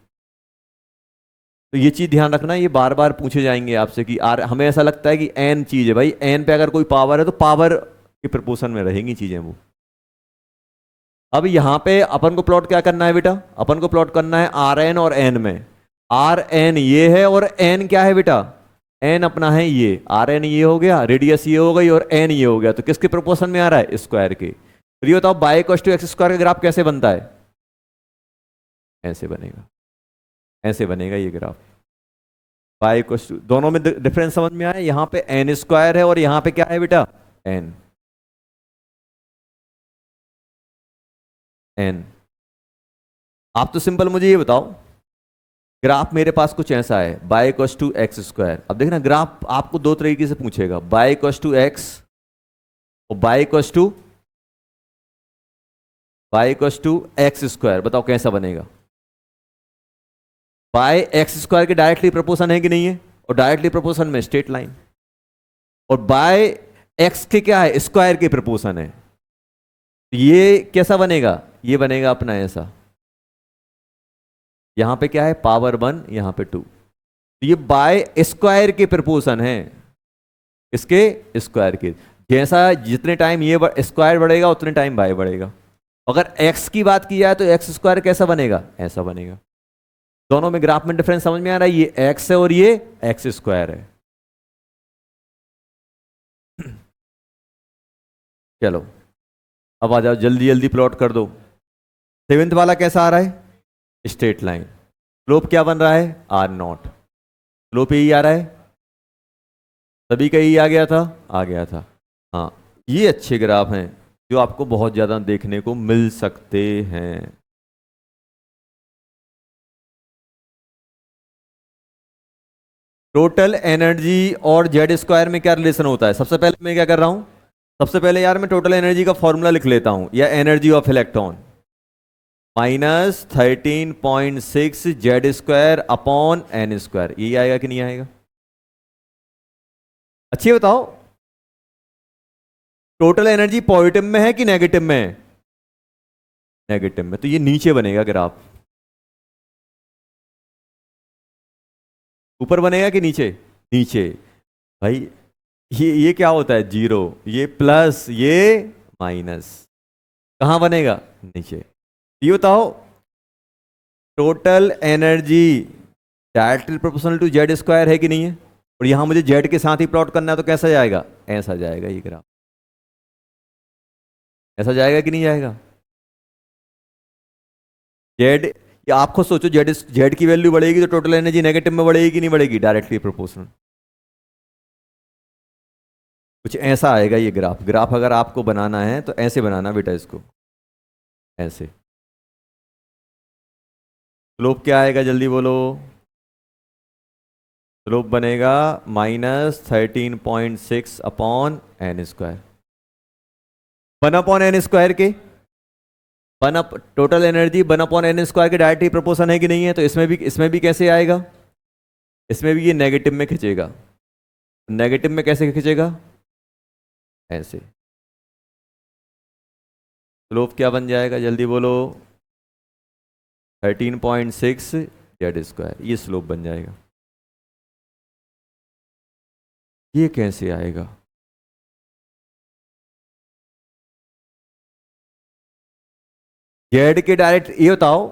तो ये चीज ध्यान रखना, ये बार बार पूछे जाएंगे आपसे कि आर, हमें ऐसा लगता है कि एन चीज है, भाई एन पे अगर कोई पावर है तो पावर के प्रोपोर्शन में रहेंगी चीजें वो। अब यहाँ पे अपन को प्लॉट क्या करना है बेटा? अपन को प्लॉट करना है आर एन और एन में। आर एन ये है और एन क्या है बेटा? एन अपना है ये। आर एन ये हो गया, रेडियस ये हो गई और एन ये हो गया। तो किसके प्रोपोर्शन में आ रहा है? स्क्वायर के। तो ये बताओ y equals to x square का ग्राफ कैसे बनता है? ऐसे बनेगा, ऐसे बनेगा ये ग्राफ। बाय इक्वल्स टू, दोनों में डिफरेंस समझ में आया? यहाँ पे एन स्क्वायर है और यहाँ पे क्या है बेटा? एन। एन। आप तो सिंपल मुझे ये बताओ, ग्राफ मेरे पास कुछ ऐसा है, y equals to x square. अब देखना ग्राफ आपको दो तरीके से पूछेगा, बाय इक्वल्स टू एक्स और y equals to x square. बताओ कैसा बनेगा? बाय एक्स स्क्वायर के डायरेक्टली प्रोपोर्शन है कि नहीं है? और डायरेक्टली प्रोपोर्शन में स्ट्रेट लाइन। और बाय एक्स के क्या है? स्क्वायर के प्रोपोर्शन है। ये कैसा बनेगा? ये बनेगा अपना ऐसा। यहां पे क्या है? पावर 1, यहां पे 2। ये बाय स्क्वायर के प्रोपोर्शन है। इसके स्क्वायर के। जैसा जितने टाइम ये स्क्वायर बढ़ेगा उतने टाइम बाय बढ़ेगा। अगर x की बात की जाए तो एक्स स्क्वायर कैसा बनेगा? ऐसा बनेगा। दोनों में ग्राफ में डिफरेंस समझ में आ रहा है? ये x है और ये एक्स स्क्वायर है। चलो अब आ जाओ, जल्दी जल्दी प्लॉट कर दो। सेवेंथ वाला कैसा आ रहा है? Straight line. स्लोप क्या बन रहा है? R not. स्लोप यही आ रहा है, सभी का यही आ गया था, आ गया था। हाँ, ये अच्छे ग्राफ हैं जो आपको बहुत ज्यादा देखने को मिल सकते हैं। टोटल एनर्जी और जेड स्क्वायर में क्या रिलेशन होता है? सबसे पहले मैं क्या कर रहा हूं, सबसे पहले यार मैं टोटल एनर्जी का फॉर्मूला लिख लेता हूं, या energy of electron -13.6 Z square upon n square. यही आएगा कि नहीं आएगा? अच्छी बताओ, टोटल एनर्जी पॉजिटिव में है कि नेगेटिव में है? नेगेटिव में। तो ये नीचे बनेगा ग्राफ, ऊपर बनेगा कि नीचे? नीचे। भाई ये क्या होता है? जीरो, ये प्लस, ये माइनस। कहां बनेगा? नीचे। ये बताओ, total energy directly proportional to Z square है कि नहीं है? और यहां मुझे जेड के साथ ही प्लॉट करना है तो कैसा जाएगा? ऐसा जाएगा ये ग्राफ। ऐसा जाएगा कि नहीं जाएगा? जेड, या आप खुद सोचो, जेड जेड की वैल्यू बढ़ेगी तो टोटल एनर्जी नेगेटिव में बढ़ेगी कि नहीं बढ़ेगी? Directly proportional. कुछ ऐसा आएगा ये ग्राफ। ग्राफ अगर आपको बनाना है तो ऐसे बनाना बेटा इसको, ऐसे। स्लोप क्या आएगा? जल्दी बोलो। स्लोप बनेगा -13.6 अपॉन एन स्क्वायर। 1/n² के टोटल एनर्जी 1/n² के डायरेक्टली प्रोपोर्शन है कि नहीं है? तो इसमें भी कैसे आएगा? इसमें भी ये नेगेटिव में खिंचेगा। नेगेटिव में कैसे खिंचेगा? ऐसे। स्लोप क्या बन जाएगा? जल्दी बोलो। 13.6 z², ये स्लोप बन जाएगा। ये कैसे आएगा? जेड के डायरेक्ट, ये बताओ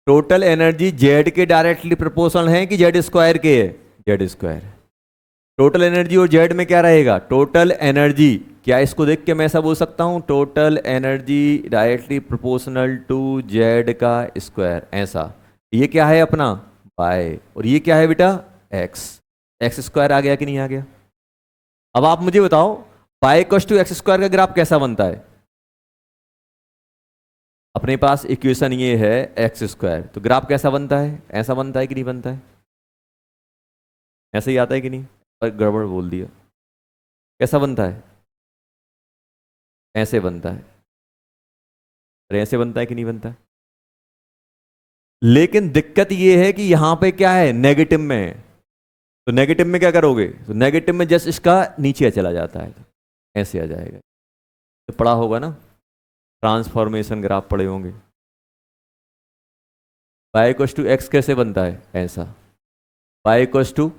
टोटल एनर्जी जेड के डायरेक्टली प्रोपोर्शनल है कि z² के है? z²। टोटल एनर्जी और जेड में क्या रहेगा? Total energy. क्या इसको देख के मैं ऐसा बोल सकता हूं total energy directly proportional to Z का स्क्वायर, ऐसा। ये क्या है अपना y, और ये क्या है बेटा x² आ गया कि नहीं आ गया? अब आप मुझे बताओ y = x² का ग्राफ कैसा बनता है? अपने पास इक्वेशन ये है x², तो ग्राफ कैसा बनता है? ऐसा बनता है कि नहीं बनता है? ऐसे ही आता है कि नहीं? और गड़बड़ बोल दिया। कैसा बनता है? ऐसे बनता है। अरे ऐसे बनता है कि नहीं बनता है? लेकिन दिक्कत ये है कि यहां पे क्या है? नेगेटिव में है। तो नेगेटिव में क्या करोगे? तो नेगेटिव में जस्ट इसका नीचे चला जाता है, ऐसे आ जाएगा। तो पढ़ा होगा ना, ट्रांसफॉर्मेशन ग्राफ पढ़े होंगे। y = x कैसे बनता है? ऐसा। y =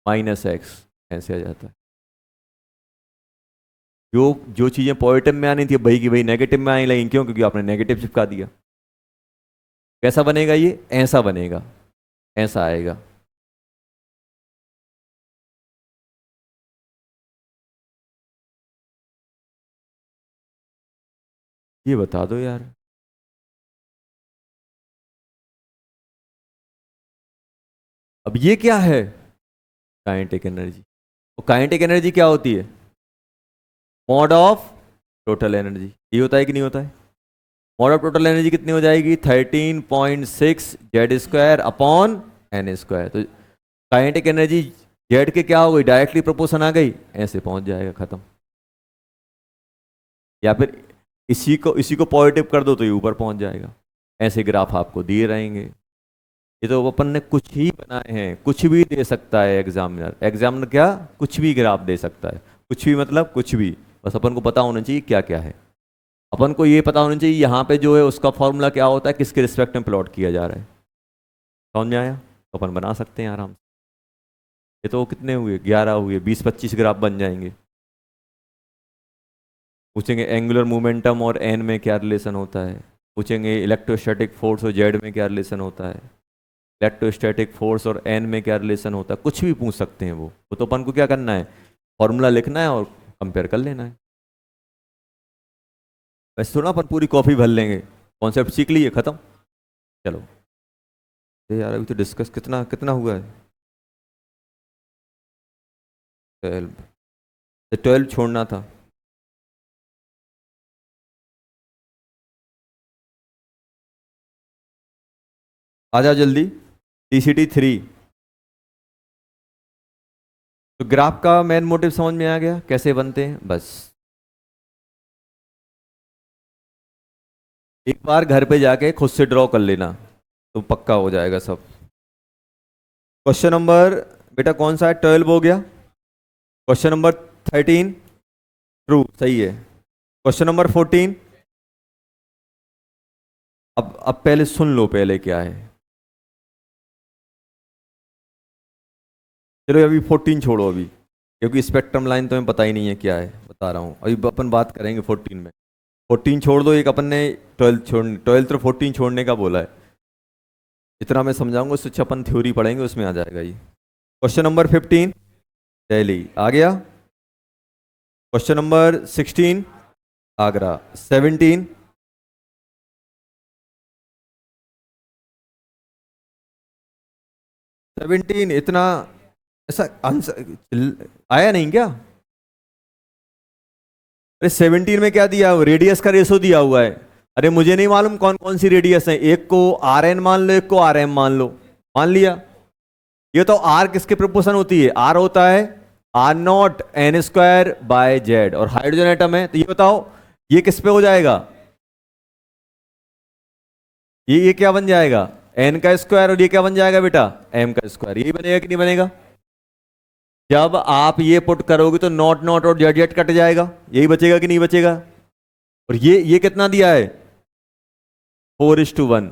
-x, ऐसे आ जाता है। जो चीजें पॉजिटिव में आनी थी वही की वही नेगेटिव में आने लगी। क्यों? क्योंकि आपने नेगेटिव चिपका दिया। कैसा बनेगा ये? ऐसा बनेगा, ऐसा आएगा। ये बता दो यार। अब ये क्या है? Kinetic energy. और काइनेटिक एनर्जी क्या होती है? Mod of total energy. ये होता है कि नहीं होता है? मॉड ऑफ टोटल एनर्जी कितनी हो जाएगी? 13.6 z² अपॉन n²। तो काइनेटिक एनर्जी जेड के क्या हो गई? डायरेक्टली प्रोपोर्शन आ गई, ऐसे पहुंच जाएगा, खत्म। या फिर इसी को पॉजिटिव कर दो तो ये ऊपर पहुंच जाएगा। ऐसे ग्राफ आपको दिए रहेंगे। ये तो अपन ने कुछ ही बनाए हैं, कुछ भी दे सकता है एग्जामिनर क्या कुछ भी ग्राफ दे सकता है। कुछ भी मतलब कुछ भी, बस अपन को पता होना चाहिए क्या क्या है। अपन को ये पता होना चाहिए यहाँ पे जो है उसका फॉर्मूला क्या होता है, किसके रिस्पेक्ट में प्लॉट किया जा रहा है। समझ में आया? तो अपन बना सकते हैं आराम से। ये तो कितने हुए? 11 हुए। 20-25 ग्राफ बन जाएंगे। पूछेंगे एंगुलर मोमेंटम और एन में क्या रिलेशन होता है। पूछेंगे इलेक्ट्रोस्टैटिक फोर्स और जेड में क्या रिलेशन होता है। इलेक्ट्रोस्टैटिक फोर्स और एन में क्या रिलेशन होता है। कुछ भी पूछ सकते हैं वो तो अपन को क्या करना है? फॉर्मूला लिखना है और कंपेयर कर लेना है। वैसे थोड़ा अपन पूरी कॉपी भर लेंगे, कॉन्सेप्ट सीख लिए, खत्म। चलो यार अभी तो डिस्कस कितना कितना हुआ है? 12 छोड़ना था। आ जाओ जल्दी। TCT 3। तो ग्राफ का मेन मोटिव समझ में आ गया कैसे बनते हैं? बस एक बार घर पे जाके खुद से ड्रॉ कर लेना तो पक्का हो जाएगा सब। क्वेश्चन नंबर बेटा कौन सा है? 12 हो गया। क्वेश्चन नंबर 13 ट्रू, सही है। Question number 14। अब पहले सुन लो पहले क्या है। चलो अभी 14 छोड़ो अभी, क्योंकि स्पेक्ट्रम लाइन तो हमें पता ही नहीं है क्या है, बता रहा हूँ। अभी अपन बात करेंगे 14 में। 14 छोड़ दो, एक अपन ने 12 तो 14 छोड़ने का बोला है। इतना मैं समझाऊंगा, उससे अच्छा अपन थ्योरी पढ़ेंगे, उसमें आ जाएगा ये। क्वेश्चन नंबर 15 दिल्ली आ गया। Question number 16 Agra. 17 इतना ऐसा आंसर आया नहीं क्या? अरे 17 में क्या दिया हुआ? रेडियस का रेशो दिया हुआ है। अरे मुझे नहीं मालूम कौन कौन सी रेडियस है, एक को RN मान लो, एक को RM मान लो। मान लिया। ये तो आर किसके प्रोपोर्शन होती है? आर होता है r naught n square by Z, और हाइड्रोजन एटम है तो ये बताओ ये किस पे हो जाएगा? ये क्या बन जाएगा? एन का स्क्वायर, और ये क्या बन जाएगा बेटा? एम का स्क्वायर। यही बनेगा कि नहीं बनेगा? जब आप ये पुट करोगे तो नॉट नॉट और जेड जेड कट जाएगा, यही बचेगा कि नहीं बचेगा? और ये कितना दिया है? 4:1।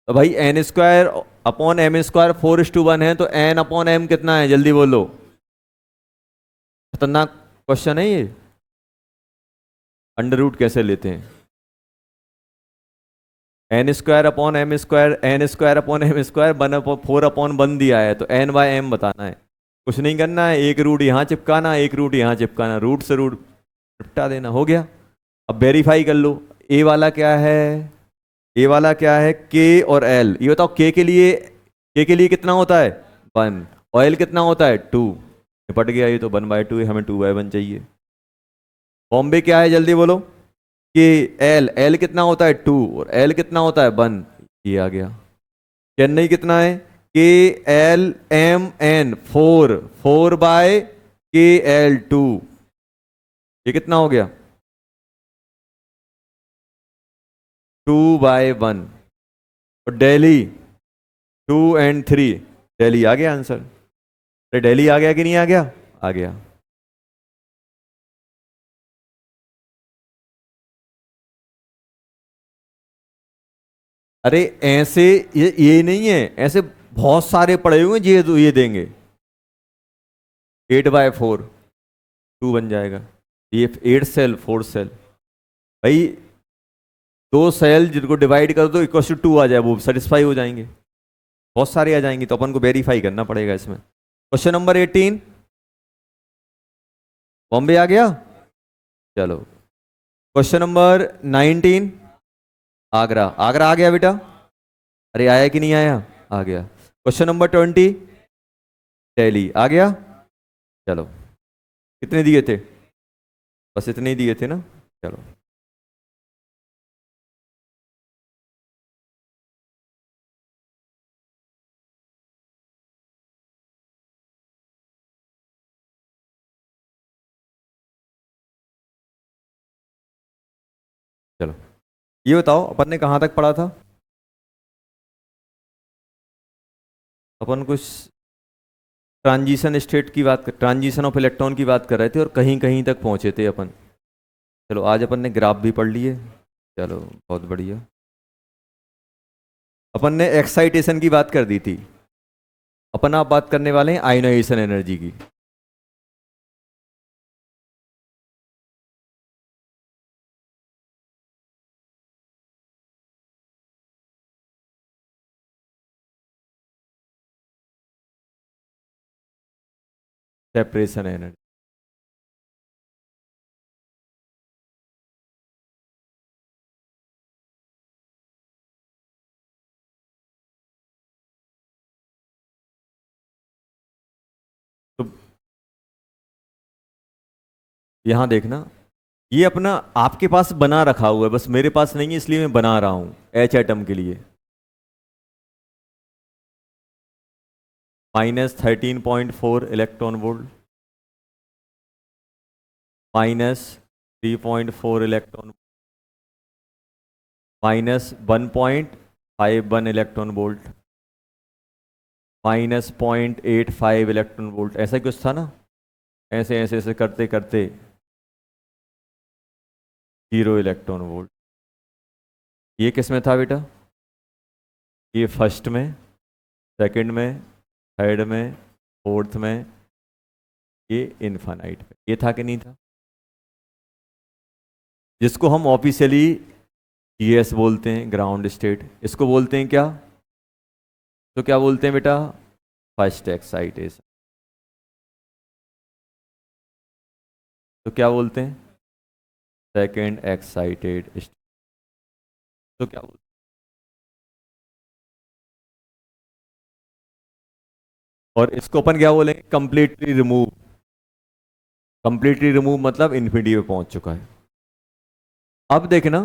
तो भाई n square upon m square 4:1 है, तो एन अपॉन एम कितना है? जल्दी बोलो। खतरनाक क्वेश्चन है ये। अंडर रूट कैसे लेते हैं? N square upon m square, n square upon m square 4/1 दिया है, तो एन बाय एम बताना है। कुछ नहीं करना है, एक रूट यहाँ चिपकाना, एक रूट यहाँ चिपकाना, रूट से रूट निपटा देना, हो गया। अब वेरीफाई कर लो। ए वाला क्या है? ए वाला क्या है? के और एल। ये बताओ के के लिए कितना होता है? 1। और एल कितना होता है? 2। निपट गया ये तो, 1/2 है, हमें 2/1 चाहिए। बॉम्बे क्या है? जल्दी बोलो। के एल, एल कितना होता है? 2, और एल कितना होता है? 1। ये आ गया। चेन्नई कितना है? के एल एम एन 4/के एल 2। ये कितना हो गया? 2/1। और दिल्ली 2 और 3, दिल्ली आ गया आंसर। अरे दिल्ली आ गया कि नहीं आ गया? आ गया। अरे ऐसे ये नहीं है, ऐसे बहुत सारे पड़े हुए हैं, ये देंगे 8/4, 2 बन जाएगा। ये 8 सेल 4 सेल, भाई 2 सेल जिनको डिवाइड कर दो इक्वल टू 2 आ जाए, वो सेटिस्फाई हो जाएंगे। बहुत सारे आ जाएंगे तो अपन को वेरीफाई करना पड़ेगा इसमें। क्वेश्चन नंबर 18 बॉम्बे आ गया। चलो क्वेश्चन नंबर 19 आगरा। आगरा आ गया बेटा? अरे आया कि नहीं आया? आ गया। क्वेश्चन नंबर 20 दिल्ली आ गया। चलो कितने दिए थे? बस इतने ही दिए थे ना। चलो चलो ये बताओ अपन ने कहाँ तक पढ़ा था? अपन कुछ ट्रांजिशन स्टेट की बात कर, ट्रांजिशन ऑफ इलेक्ट्रॉन की बात कर रहे थे और कहीं कहीं तक पहुंचे थे अपन। चलो आज अपन ने ग्राफ भी पढ़ लिए। चलो बहुत बढ़िया। अपन ने एक्साइटेशन की बात कर दी थी। अपन आप बात करने वाले हैं आयोनाइजेशन एनर्जी की। Separation energy. तो यहां देखना, ये अपना आपके पास बना रखा हुआ है, बस मेरे पास नहीं है इसलिए मैं बना रहा हूं एच एटम के लिए। -13.4 electron volt, -3.4 electron, -1.51 electron volt, -0.85 electron volt, ऐसा कुछ था ना। ऐसे ऐसे ऐसे करते करते 0 इलेक्ट्रॉन वोल्ट। ये किस में था बेटा? ये फर्स्ट में, सेकंड में, थर्ड में, फोर्थ में, ये इनफाइनाइट में। ये था कि नहीं था? जिसको हम ऑफिशियली जीएस बोलते हैं, ग्राउंड स्टेट। इसको बोलते हैं क्या? तो क्या बोलते हैं बेटा? First excitation. तो क्या बोलते हैं? Second excited state. तो क्या बोलते हैं? और इसको अपन क्या बोलेंगे? Completely remove. कंप्लीटली रिमूव मतलब इन्फिनिटी पे पहुंच चुका है। अब देखना,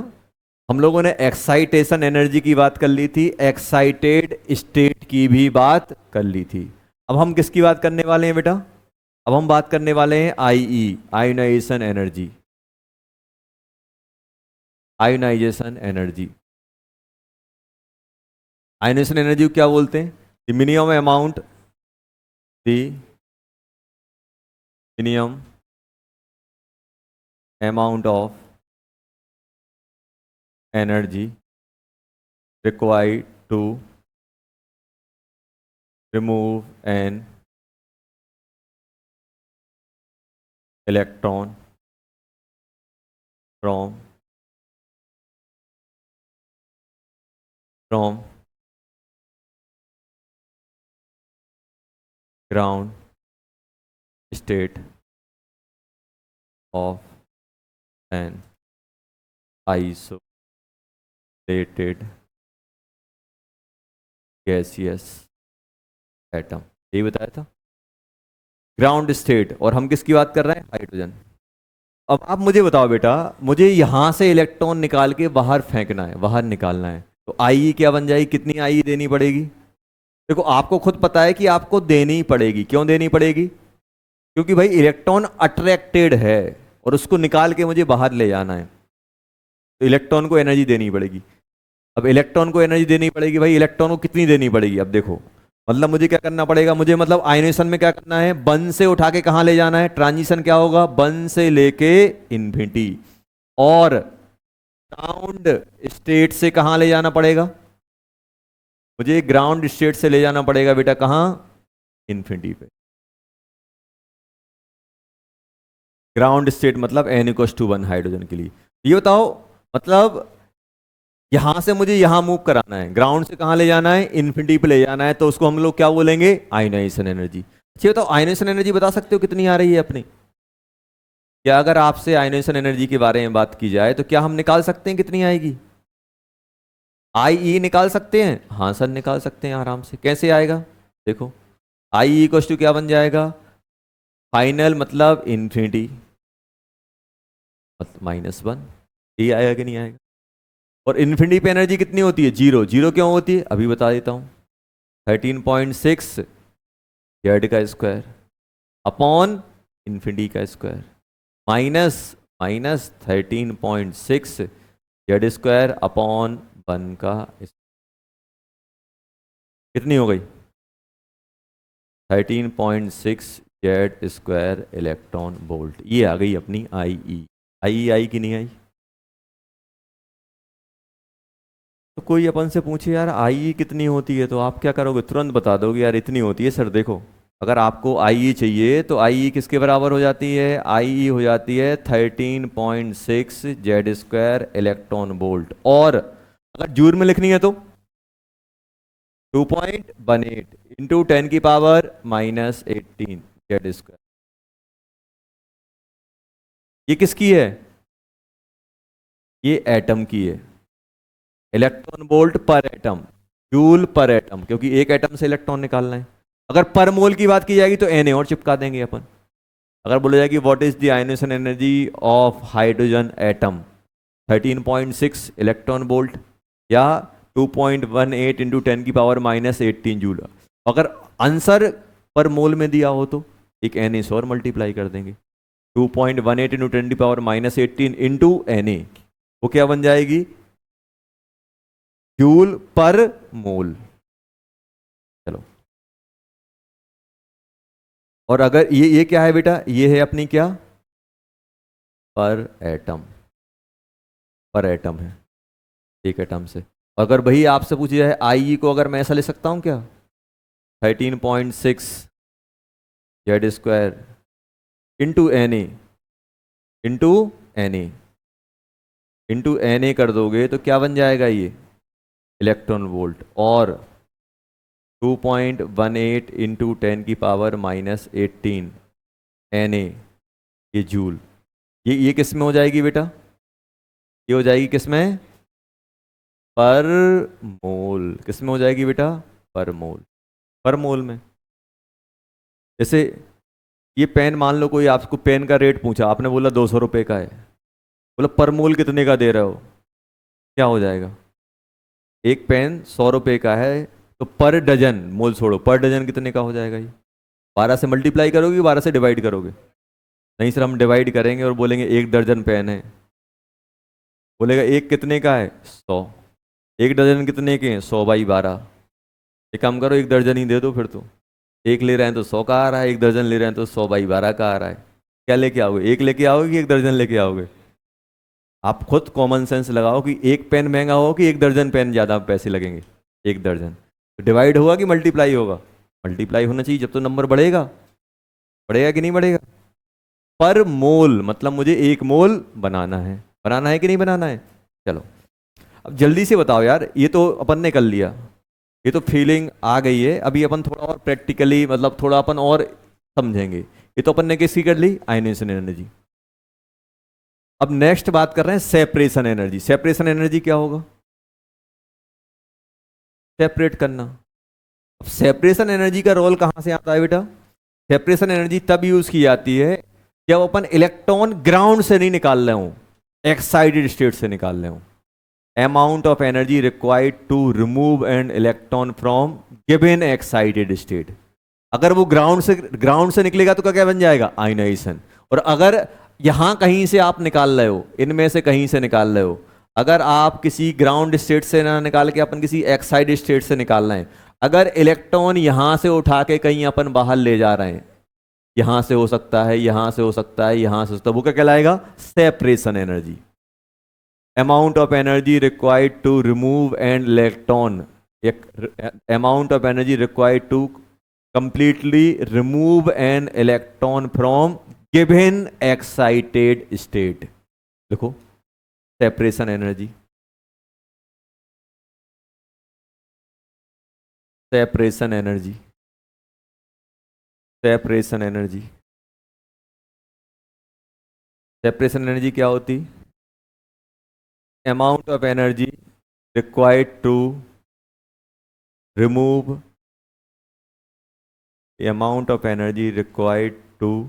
हम लोगों ने एक्साइटेशन एनर्जी की बात कर ली थी, एक्साइटेड स्टेट की भी बात कर ली थी। अब हम किसकी बात करने वाले हैं बेटा? अब हम बात करने वाले हैं IE, ionisation energy. Ionisation energy, ionisation energy को क्या बोलते हैं? The minimum amount, the minimum amount of energy required to remove an electron from ground state of an isolated gaseous atom। यही बताया था ग्राउंड स्टेट। और हम किसकी बात कर रहे हैं? हाइड्रोजन। अब आप मुझे बताओ बेटा, मुझे यहां से इलेक्ट्रॉन निकाल के बाहर फेंकना है, बाहर निकालना है, तो आई क्या बन जाएगी? कितनी आई देनी पड़ेगी? देखो आपको खुद पता है कि आपको देनी ही पड़ेगी। क्यों देनी पड़ेगी? क्योंकि भाई इलेक्ट्रॉन अट्रैक्टेड है और उसको निकाल के मुझे बाहर ले जाना है, तो इलेक्ट्रॉन को एनर्जी देनी पड़ेगी। अब इलेक्ट्रॉन को एनर्जी देनी पड़ेगी, भाई इलेक्ट्रॉन को कितनी देनी पड़ेगी? अब देखो, मतलब मुझे क्या करना पड़ेगा? मुझे मतलब आयनेशन में क्या करना है? 1 से उठा के कहां ले जाना है? ट्रांजिशन क्या होगा? 1 से लेके इन्फिनिटी। और ग्राउंड स्टेट से कहां ले जाना पड़ेगा? मुझे ग्राउंड स्टेट से ले जाना पड़ेगा बेटा, कहां? इन्फिनिटी पे। ग्राउंड स्टेट मतलब n=1 हाइड्रोजन के लिए। ये बताओ, मतलब यहां से मुझे यहां मूव कराना है, ग्राउंड से कहां ले जाना है? इन्फिनिटी पे ले जाना है, तो उसको हम लोग क्या बोलेंगे? Ionisation energy. अच्छा बताओ, आयोनाइजेशन एनर्जी बता सकते हो कितनी आ रही है अपनी? क्या अगर आपसे आयोनाइजेशन एनर्जी के बारे में बात की जाए तो क्या हम निकाल सकते हैं कितनी आएगी? आई निकाल सकते हैं? हाँ सर निकाल सकते हैं आराम से। कैसे आएगा? देखो, आई इक्वल टू क्या बन जाएगा? फाइनल मतलब इन्फिनिटी -1। ये आएगा कि नहीं आएगा? और इन्फिनिटी पे एनर्जी कितनी होती है? 0। 0 क्यों होती है? अभी बता देता हूँ। 13.6 जेड का स्क्वायर अपॉन इन्फिनिटी का square minus 13.6 Z square upon 1 का स्क्वायर। कितनी हो गई? 13.6 जेड स्क्वायर इलेक्ट्रॉन वोल्ट। ये आ गई अपनी आई। आई की नहीं आई? तो कोई अपन से पूछे यार आई कितनी होती है, तो आप क्या करोगे? तुरंत बता दोगे यार इतनी होती है सर। देखो, अगर आपको आई चाहिए तो आई किसके बराबर हो जाती है? आई हो जाती है 13.6 जेड स्क्वायर इलेक्ट्रॉन वोल्ट। और अगर जूल में लिखनी है तो 2.18 इंटू 10⁻⁻18 जेड स्क्वायर। ये किसकी है? ये एटम की है। इलेक्ट्रॉन वोल्ट पर एटम, जूल पर एटम, क्योंकि एक एटम से इलेक्ट्रॉन निकालना है। अगर पर मोल की बात की जाएगी तो Na और चिपका देंगे अपन। अगर बोला जाएगी what is the ionisation energy of hydrogen atom, 13.6 electron volt या 2.18 इंटू 10⁻⁻18 जूल। अगर आंसर पर मोल में दिया हो तो एक Na से और मल्टीप्लाई कर देंगे। 2.18 इंटू 10⁻⁻18 इंटू Na, वो क्या बन जाएगी? जूल पर मोल। चलो, और अगर ये क्या है बेटा? ये है अपनी क्या? पर एटम। पर एटम है एक एटम से। अगर भाई आपसे पूछी जाए आई को, अगर मैं ऐसा ले सकता हूं क्या? 13.6 Z square into n A कर दोगे तो क्या बन जाएगा? ये इलेक्ट्रॉन वोल्ट। और 2.18 इंटू 10⁻⁻18 Na, ये जूल। ये किस में हो जाएगी बेटा? ये हो जाएगी किस में? पर मोल। किस में हो जाएगी बेटा? पर मोल। पर मोल में। जैसे ये पेन, मान लो कोई आपको पेन का रेट पूछा, आपने बोला 200 रुपये का है, बोला पर मोल कितने का दे रहे हो? क्या हो जाएगा? एक पेन 100 रुपये का है तो पर डजन, मोल छोड़ो, पर डजन कितने का हो जाएगा ये? 12 से मल्टीप्लाई करोगे, 12 से डिवाइड करोगे? नहीं सर, हम डिवाइड करेंगे और बोलेंगे 1 दर्जन पेन है। बोलेगा एक कितने का है? 100। 1 दर्जन कितने के हैं? 100/12। एक काम करो, 1 दर्जन ही दे दो फिर तो। एक ले रहे हैं तो 100 का आ रहा है, 1 दर्जन ले रहे हैं तो 100/12 का आ रहा है। क्या लेके आओगे? एक लेके आओगे कि 1 दर्जन लेके आओगे? आप खुद कॉमन सेंस लगाओ कि एक पेन महंगा हो कि 1 दर्जन पेन ज़्यादा पैसे लगेंगे। 1 दर्जन तो डिवाइड होगा कि मल्टीप्लाई होगा? मल्टीप्लाई होना चाहिए, जब तो नंबर बढ़ेगा। बढ़ेगा कि नहीं बढ़ेगा? पर मोल मतलब मुझे 1 मोल बनाना है। बनाना है कि नहीं बनाना है? चलो अब जल्दी से बताओ यार, ये तो अपन ने कर लिया, ये तो फीलिंग आ गई है। अभी अपन थोड़ा और प्रैक्टिकली मतलब थोड़ा अपन और समझेंगे। ये तो अपन ने किसकी कर ली? Ionization energy. अब नेक्स्ट बात कर रहे हैं सेपरेशन एनर्जी। सेपरेशन एनर्जी क्या होगा? सेपरेट करना। अब सेपरेशन एनर्जी का रोल कहां से आता है बेटा? सेपरेशन एनर्जी तब यूज की जाती है जब अपन इलेक्ट्रॉन ग्राउंड से नहीं निकाल रहे हो, एक्साइटेड स्टेट से निकाल रहे हो। Amount of energy required to remove an electron from given excited state. अगर वो ग्राउंड से निकलेगा तो क्या बन जाएगा? आयनाइजेशन। और अगर यहां कहीं से आप निकाल रहे हो, इनमें से कहीं से निकाल रहे हो, अगर आप किसी ग्राउंड स्टेट से ना निकाल के अपन किसी एक्साइटेड स्टेट से निकाल रहे हैं, अगर इलेक्ट्रॉन यहां से उठा के कहीं अपन बाहर ले जा रहे हैं, यहां से हो सकता है, यहां से हो सकता है, यहां से हो सकता है, वो क्या कहलाएगा? Separation energy. amount of energy required to remove an electron, amount of energy required to completely remove an electron from given excited state। देखो separation energy, separation energy, separation energy, separation energy क्या होती? amount of energy required to remove, the amount of energy required to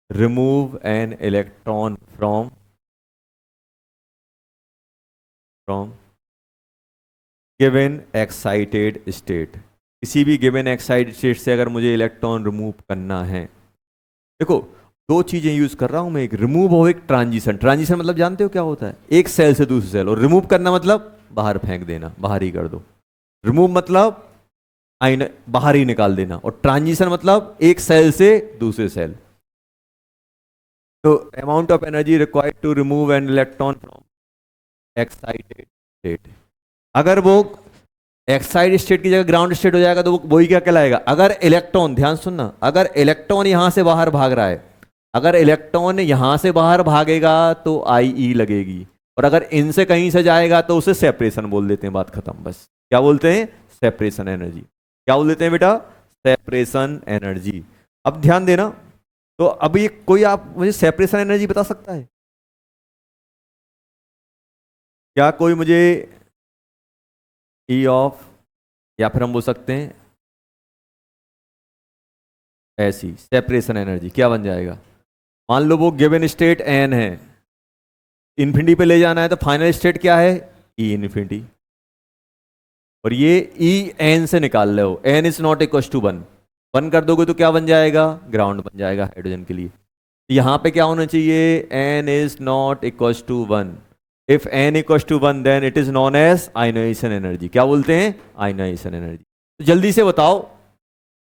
remove an electron from given excited state। किसी भी गिवन एक्साइटेड स्टेट से अगर मुझे इलेक्ट्रॉन रिमूव करना है, देखो दो चीजें यूज कर रहा हूं मैं, एक रिमूव और एक ट्रांजिशन। ट्रांजिशन मतलब जानते हो क्या होता है? एक सेल से दूसरे सेल। और रिमूव करना मतलब बाहर फेंक देना, बाहर ही कर दो। रिमूव मतलब आईना बाहर ही निकाल देना, और ट्रांजिशन मतलब एक सेल से दूसरे सेल। तो amount of energy required to remove an electron from excited state, अगर वो एक्साइटेड स्टेट की जगह ग्राउंड स्टेट हो जाएगा तो वो वही क्या कहलाएगा? अगर इलेक्ट्रॉन, ध्यान सुनना, अगर इलेक्ट्रॉन यहां से बाहर भाग रहा है, अगर इलेक्ट्रॉन यहां से बाहर भागेगा तो आई लगेगी, और अगर इनसे कहीं से जाएगा तो उसे सेपरेशन बोल देते हैं। बात खत्म। बस क्या बोलते हैं? Separation energy. क्या बोल देते हैं बेटा? Separation energy. अब ध्यान देना, तो अब ये कोई आप मुझे सेपरेशन एनर्जी बता सकता है? क्या कोई मुझे ई ऑफ, या फिर हम बोल सकते हैं ऐसी सेपरेशन एनर्जी क्या बन जाएगा? मान लो वो गिवन स्टेट एन है, इन्फिनिटी पे ले जाना है, तो फाइनल स्टेट क्या है? E infinity. और ये ई एन से निकाल रहे हो, n is not equal to 1। 1 कर दोगे तो क्या बन जाएगा? ग्राउंड बन जाएगा हाइड्रोजन के लिए। यहां पे क्या होना चाहिए? N is not equal to 1। If n equal to 1 then it is known as ionisation energy. क्या बोलते हैं? Ionisation energy. तो जल्दी से बताओ,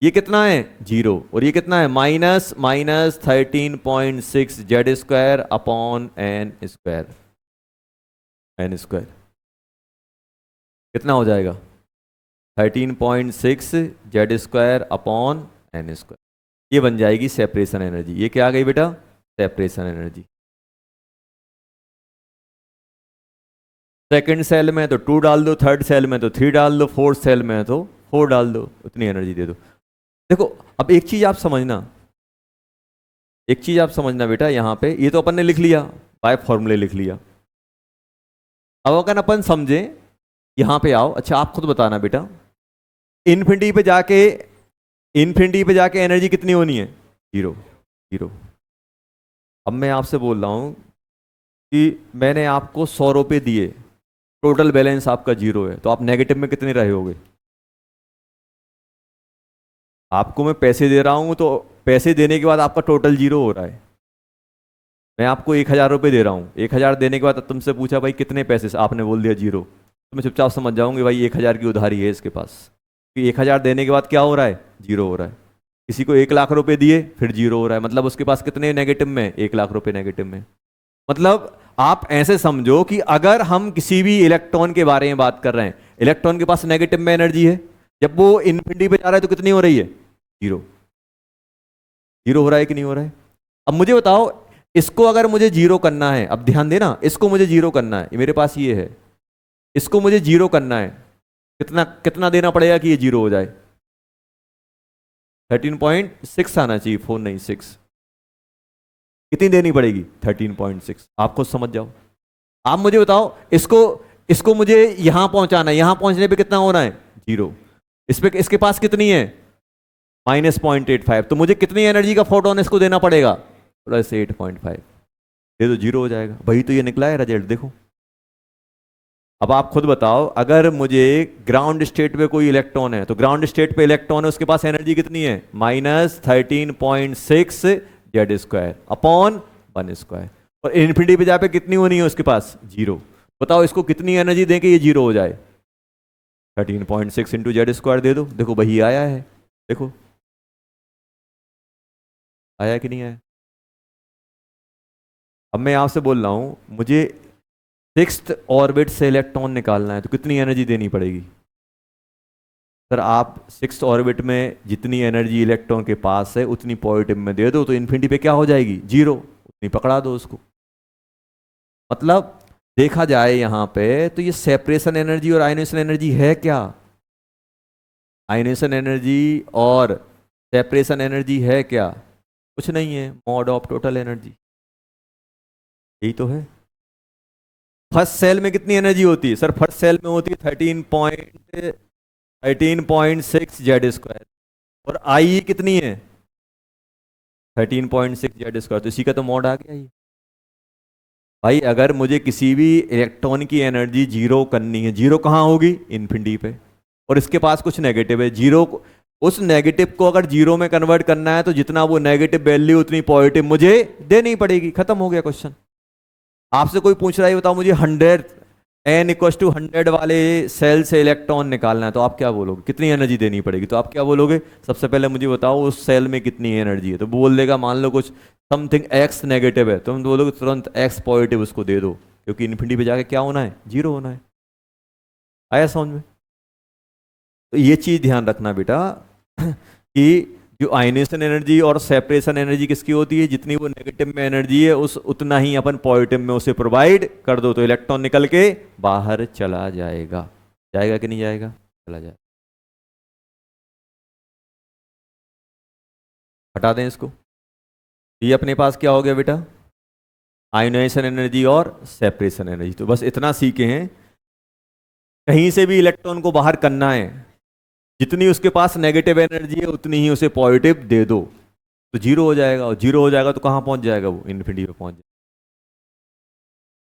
ये कितना है? 0। और ये कितना है? -13.6 Z square upon n square. N square कितना हो जाएगा? 13.6 Z square upon n square. ये बन जाएगी सेपरेशन एनर्जी। ये क्या आ गई बेटा? Separation energy. सेकंड सेल में तो 2 डाल दो, थर्ड सेल में तो 3 डाल दो, फोर्थ सेल में तो 4 डाल दो, उतनी एनर्जी दे दो। देखो अब एक चीज आप समझना, एक चीज आप समझना बेटा, यहां पे ये तो अपन ने लिख लिया, बाय फॉर्मूले लिख लिया। अब अगर अपन समझे, यहां पे आओ। अच्छा आप खुद बताना बेटा, इन्फिनिटी पे जाके, इन्फिनिटी पे जाके एनर्जी कितनी होनी है? 0 0। अब मैं आपसे बोल रहा हूं कि मैंने आपको 100 रुपये दिए, टोटल बैलेंस आपका 0 है, तो आप नेगेटिव में कितने रहे होगे? आपको मैं पैसे दे रहा हूं तो पैसे देने के बाद आपका टोटल 0 हो रहा है। मैं आपको 1,000 रुपये दे रहा हूँ, 1,000 देने के बाद तुमसे पूछा भाई कितने पैसे से, आपने बोल दिया 0, तो मैं चुपचाप समझ जाऊंगी भाई 1,000 की उधारी है इसके पास। कि 1,000 देने के बाद क्या हो रहा है? 0 हो रहा है। किसी को 1,00,000 रुपये दिए, फिर 0 हो रहा है, मतलब उसके पास कितने नेगेटिव में? 1,00,000 रुपये नेगेटिव में। मतलब आप ऐसे समझो कि अगर हम किसी भी इलेक्ट्रॉन के बारे में बात कर रहे हैं, इलेक्ट्रॉन के पास नेगेटिव में एनर्जी है, जब वो इन्फिनिटी पे जा रहा है तो कितनी हो रही है? 0। 0 हो रहा है कि नहीं हो रहा है? अब मुझे बताओ, इसको अगर मुझे 0 करना है, अब ध्यान देना, इसको मुझे 0 करना है, मेरे पास ये है, इसको मुझे 0 करना है, कितना कितना देना पड़ेगा कि ये 0 हो जाए? 13.6 आना चाहिए, 4 नहीं 6। कितनी देनी पड़ेगी? 13.6। आप खुद समझ जाओ। आप मुझे बताओ, इसको इसको मुझे यहां पहुंचाना है, यहां पहुंचने पे कितना होना है? 0। इस पे इसके पास कितनी है? -0.85। तो मुझे कितनी एनर्जी का फोटोन इसको देना पड़ेगा? +8.5। दे तो 0 हो जाएगा। वही तो ये निकला है रिजल्ट, देखो। अब आप खुद बताओ, अगर मुझे ग्राउंड स्टेट पे कोई इलेक्ट्रॉन है, तो ग्राउंड स्टेट पे इलेक्ट्रॉन है, उसके पास एनर्जी कितनी है? -13.6 Z² अपॉन 1²। और इन्फिनिटी पे जाके कितनी होनी है उसके पास? 0। बताओ इसको कितनी एनर्जी दें कि ये 0 हो जाए? 13.6 इंटू Z² दे दो, देखो वही आया है। देखो आया कि नहीं आया? अब मैं आपसे बोल रहा हूं, मुझे 6th ऑर्बिट से इलेक्ट्रॉन निकालना है, तो कितनी एनर्जी देनी पड़ेगी? सर आप 6th ऑर्बिट में जितनी एनर्जी इलेक्ट्रॉन के पास है उतनी पॉजिटिव में दे दो, तो इन्फिनिटी पे क्या हो जाएगी? 0। उतनी पकड़ा दो उसको। मतलब देखा जाए यहां पे, तो ये सेपरेशन एनर्जी और आयनेशन एनर्जी है क्या? आयनेशन एनर्जी और सेपरेशन एनर्जी है क्या? कुछ नहीं है, मॉड ऑफ टोटल एनर्जी। यही तो है। फर्स्ट सेल में कितनी एनर्जी होती है? सर फर्स्ट सेल में होती है 13.6 Z²। और आई कितनी है? 13.6 Z²। तो इसी का तो मॉड आ गया ये। भाई अगर मुझे किसी भी इलेक्ट्रॉन की एनर्जी 0 करनी है, 0 कहाँ होगी? इन्फिनिटी पे। और इसके पास कुछ नेगेटिव है, 0 उस नेगेटिव को अगर 0 में कन्वर्ट करना है, तो जितना वो नेगेटिव वैल्यू उतनी पॉजिटिव मुझे देनी पड़ेगी। खत्म हो गया क्वेश्चन। आपसे कोई पूछ रहा है, बताओ मुझे 100 n=100 वाले सेल से इलेक्ट्रॉन निकालना है, तो आप क्या बोलोगे? कितनी एनर्जी देनी पड़ेगी? तो आप क्या बोलोगे? सबसे पहले मुझे बताओ उस सेल में कितनी एनर्जी है। तो बोल देगा, मान लो कुछ समथिंग x नेगेटिव है, तो हम बोलोगे तुरंत x पॉजिटिव उसको दे दो, क्योंकि इन्फिनिटी पे जाके क्या होना है? 0 होना है। आया समझ में? तो ये चीज ध्यान रखना बेटा कि जो आयनेशन एनर्जी और सेपरेशन एनर्जी किसकी होती है? जितनी वो नेगेटिव में एनर्जी है, उस उतना ही अपन पॉजिटिव में उसे प्रोवाइड कर दो, तो इलेक्ट्रॉन निकल के बाहर चला जाएगा। जाएगा कि नहीं जाएगा? चला जाएगा। हटा दें इसको। ये अपने पास क्या हो गया बेटा? आयनेशन एनर्जी और सेपरेशन एनर्जी। तो बस इतना सीखे हैं, कहीं से भी इलेक्ट्रॉन को बाहर करना है, जितनी उसके पास नेगेटिव एनर्जी है उतनी ही उसे पॉजिटिव दे दो, तो 0 हो जाएगा। और 0 हो जाएगा तो कहाँ पहुंच जाएगा? वो इन्फिनिटी पे पहुंच जाएगा।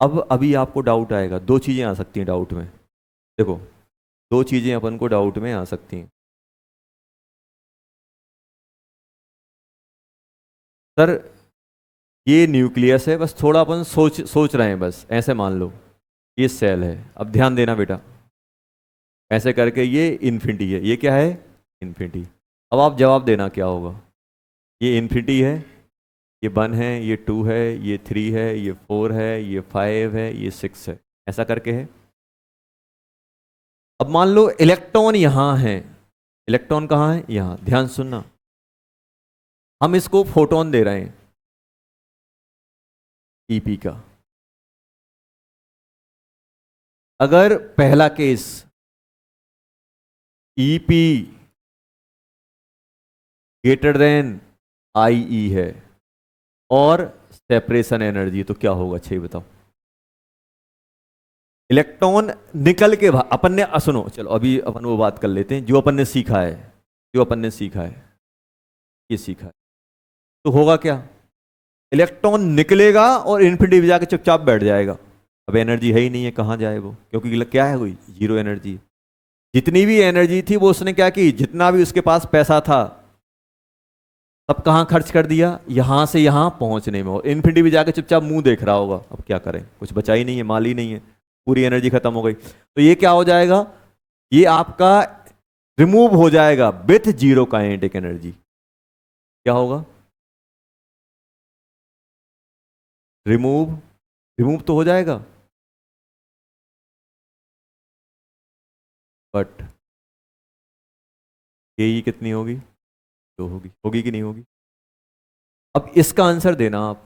अब अभी आपको डाउट आएगा, दो चीजें आ सकती हैं डाउट में। देखो, दो चीजें अपन को डाउट में आ सकती हैं। सर ये न्यूक्लियस है, बस थोड़ा अपन सोच सोच रहे हैं, बस ऐसे मान लो ये सेल है। अब ध्यान देना बेटा, ऐसे करके ये इन्फिनिटी है, ये क्या है? इन्फिनिटी। अब आप जवाब देना क्या होगा? ये इन्फिनिटी है, ये 1 है, ये 2 है, ये 3 है, ये 4 है, ये 5 है, ये 6 है, ऐसा करके है। अब मान लो इलेक्ट्रॉन यहां है, इलेक्ट्रॉन कहाँ है? यहां। ध्यान सुनना, हम इसको फोटोन दे रहे हैं ईपी का। अगर पहला case EP greater than IE है और सेपरेशन एनर्जी, तो क्या होगा? अच्छा बताओ। इलेक्ट्रॉन निकल के अपन ने सुनो, चलो अभी अपन वो बात कर लेते हैं जो अपन ने सीखा है। जो अपन ने सीखा है, ये सीखा है, तो होगा क्या? इलेक्ट्रॉन निकलेगा और इन्फिनिटी में जाके चुपचाप बैठ जाएगा। अब एनर्जी है ही नहीं है, कहाँ जाए वो, क्योंकि क्या है, कोई जीरो एनर्जी। जितनी भी एनर्जी थी वो उसने क्या की, जितना भी उसके पास पैसा था सब कहाँ खर्च कर दिया, यहां से यहां पहुंचने में, और इन्फिनिटी भी जाके चुपचाप मुंह देख रहा होगा। अब क्या करें, कुछ बचा ही नहीं है, माल ही नहीं है, पूरी एनर्जी खत्म हो गई। तो ये क्या हो जाएगा, ये आपका रिमूव हो जाएगा विथ जीरो काइनेटिक एनर्जी। क्या होगा, रिमूव, रिमूव तो हो जाएगा, बट ये कितनी होगी, जो होगी, होगी कि नहीं होगी। अब इसका आंसर देना आप।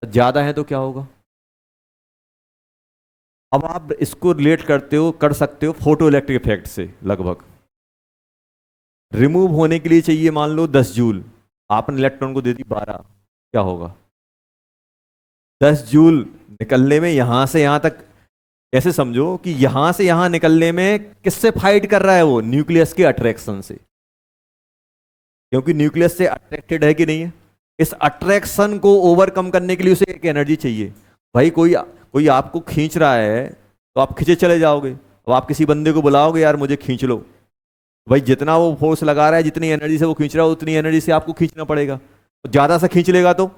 ज्यादा है तो क्या होगा। अब आप इसको रिलेट करते हो, कर सकते हो फोटो इलेक्ट्रिक इफेक्ट से लगभग। रिमूव होने के लिए चाहिए मान लो 10 जूल, आपने इलेक्ट्रॉन को दे दी 12, क्या होगा, 10 जूल निकलने में यहां से यहां तक। ऐसे समझो कि यहां से यहां निकलने में किससे फाइट कर रहा है वो, न्यूक्लियस के अट्रैक्शन से, क्योंकि न्यूक्लियस से अट्रैक्टेड है कि नहीं है। इस अट्रैक्शन को ओवरकम करने के लिए उसे एक एनर्जी चाहिए। भाई कोई कोई आपको खींच रहा है तो आप खींचे चले जाओगे। अब आप किसी बंदे को बुलाओगे, यार मुझे खींच लो, भाई जितना वो फोर्स लगा रहा है, जितनी एनर्जी से वो खींच रहा है, उतनी एनर्जी से आपको खींचना पड़ेगा। ज्यादा से खींच लेगा तो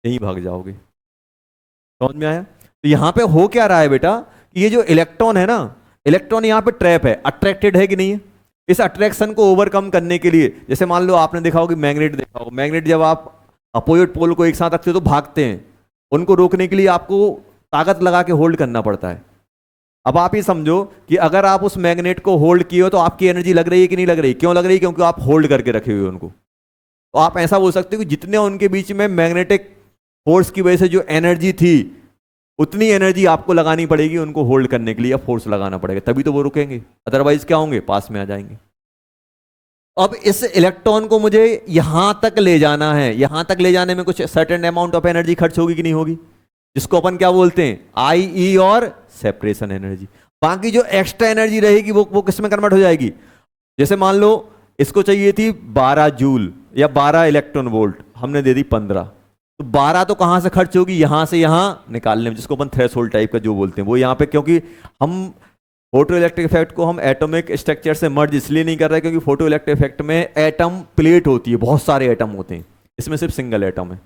यहीं भाग जाओगे। समझ में आया। तो यहां पे हो क्या रहा है बेटा, कि ये जो इलेक्ट्रॉन है ना, इलेक्ट्रॉन यहां पे ट्रैप है, अट्रैक्टेड है कि नहीं है। इस अट्रैक्शन को ओवरकम करने के लिए, जैसे मान लो आपने देखा होगा मैग्नेट, देखा होगा मैग्नेट, जब आप अपोजिट पोल को एक साथ रखते हो तो भागते हैं, उनको रोकने के लिए आपको ताकत लगा के होल्ड करना पड़ता है। अब आप ये समझो कि अगर आप उस मैग्नेट को होल्ड किए हो तो आपकी एनर्जी लग रही है कि नहीं लग रही, क्यों लग रही है, क्योंकि आप होल्ड करके रखे हुए उनको। तो आप ऐसा बोल सकते हो कि जितने उनके बीच में मैग्नेटिक फोर्स की वजह से जो एनर्जी थी, उतनी एनर्जी आपको लगानी पड़ेगी उनको होल्ड करने के लिए, फोर्स लगाना पड़ेगा, तभी तो वो रुकेंगे, अदरवाइज क्या होंगे, पास में आ जाएंगे। अब इस इलेक्ट्रॉन को मुझे यहां तक ले जाना है, यहां तक ले जाने में कुछ सर्टेन अमाउंट ऑफ एनर्जी खर्च होगी कि नहीं होगी, जिसको अपन क्या बोलते हैं, आई ई और सेपरेशन एनर्जी। बाकी जो एक्स्ट्रा एनर्जी रहेगी वो किस में कन्वर्ट हो जाएगी। जैसे मान लो इसको चाहिए थी 12 जूल या 12 इलेक्ट्रॉन वोल्ट, हमने दे दी 15, तो 12 तो कहां से खर्च होगी, यहां से यहां निकालने में, जिसको अपन थ्रेशोल्ड टाइप का जो बोलते हैं वो यहां पे, क्योंकि हम फोटो इलेक्ट्रिक इफेक्ट को हम एटॉमिक स्ट्रक्चर से मर्ज इसलिए नहीं कर रहे क्योंकि फोटो इलेक्ट्रिक इफेक्ट में एटम प्लेट होती है, बहुत सारे एटम होते हैं, इसमें सिर्फ सिंगल एटम है,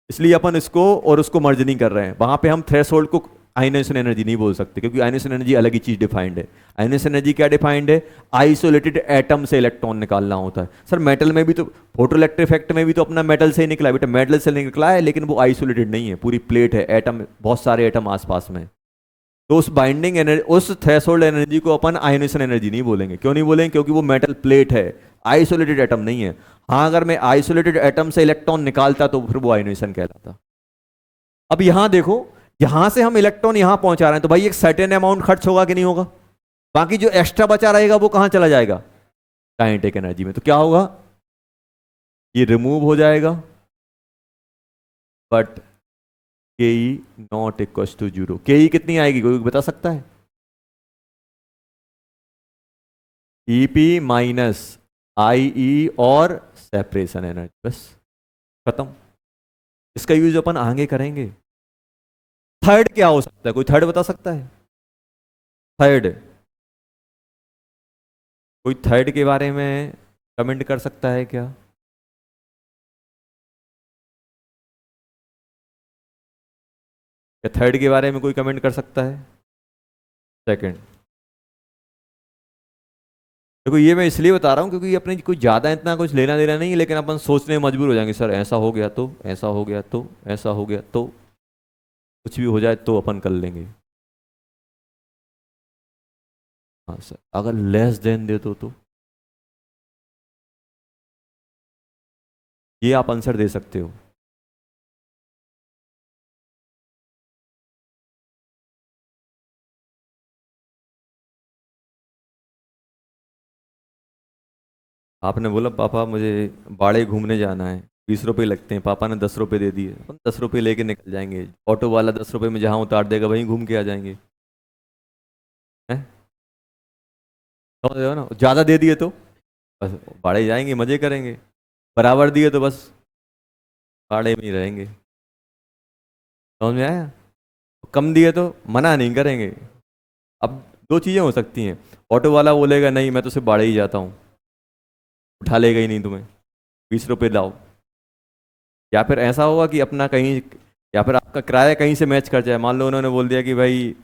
इसलिए अपन इसको और उसको मर्ज नहीं कर रहे हैं। वहां पे हम थ्रेशोल्ड को आयनेशन एनर्जी नहीं बोल सकते, क्योंकि आयनेशन एनर्जी अलग ही चीज डिफाइंड है। आयनेशन एनर्जी क्या डिफाइंड है, आइसोलेटेड एटम से इलेक्ट्रॉन निकालना होता है। सर मेटल में भी तो, फोटो इलेक्ट्रिक इफेक्ट में भी तो अपना मेटल से ही निकला है बेटा, मेटल से निकला है, लेकिन वो आइसोलेटेड नहीं है, पूरी प्लेट है, एटम बहुत सारे एटम आसपास में। तो उस बाइंडिंग एनर्जी, उस थ्रेशोल्ड एनर्जी को अपन आयनेशन एनर्जी नहीं बोलेंगे। क्यों नहीं बोलेंगे, क्योंकि वो मेटल प्लेट है, आइसोलेटेड एटम नहीं है। हाँ अगर मैं आइसोलेटेड एटम से इलेक्ट्रॉन निकालता तो फिर वो आयनेशन कहलाता। अब यहां देखो, यहां से हम इलेक्ट्रॉन यहां पहुंचा रहे हैं, तो भाई एक सर्टेन अमाउंट खर्च होगा कि नहीं होगा। बाकी जो एक्स्ट्रा बचा रहेगा वो कहां चला जाएगा, काइनेटिक एनर्जी में। तो क्या होगा, ये रिमूव हो जाएगा, बट के ई नॉट इक्वल टू जीरो। के ई कितनी आएगी, कोई बता सकता है। ईपी माइनस आई ई और सेपरेशन एनर्जी, बस खत्म। इसका यूज अपन आगे करेंगे। थर्ड क्या हो सकता है, कोई थर्ड बता सकता है। थर्ड, कोई थर्ड के बारे में कमेंट कर सकता है क्या। क्या थर्ड के बारे में कोई कमेंट कर सकता है। सेकंड, देखो ये मैं इसलिए बता रहा हूं क्योंकि अपने कोई ज्यादा इतना कुछ लेना देना नहीं है, लेकिन अपन सोचने में मजबूर हो जाएंगे, सर ऐसा हो गया तो, ऐसा हो गया तो, ऐसा हो गया तो, कुछ भी हो जाए तो अपन कर लेंगे। हाँ सर, अगर लेस देन दे तो ये आप आंसर दे सकते हो। आपने बोला पापा मुझे बाड़े घूमने जाना है, 20 रुपये लगते हैं, पापा ने 10 रुपये दे दिए, अपन 10 रुपये लेके निकल जाएंगे, ऑटो वाला 10 रुपये में जहाँ उतार देगा वहीं घूम के आ जाएंगे, हैं। समझ रहे हो ना, ज़्यादा दे दिए तो बस बाड़े जाएंगे, मजे करेंगे। बराबर दिए तो बस बाड़े में ही रहेंगे। समझ में आया? कम दिए तो मना नहीं करेंगे। अब दो चीज़ें हो सकती हैं, ऑटो वाला बोलेगा नहीं मैं तो सिर्फ बाड़े ही जाता हूँ, उठा लेगा ही नहीं तुम्हें, 20 रुपये लाओ। या फिर ऐसा होगा कि अपना कहीं, या फिर आपका किराया कहीं से मैच कर जाए। मान लो उन्होंने बोल दिया कि भाई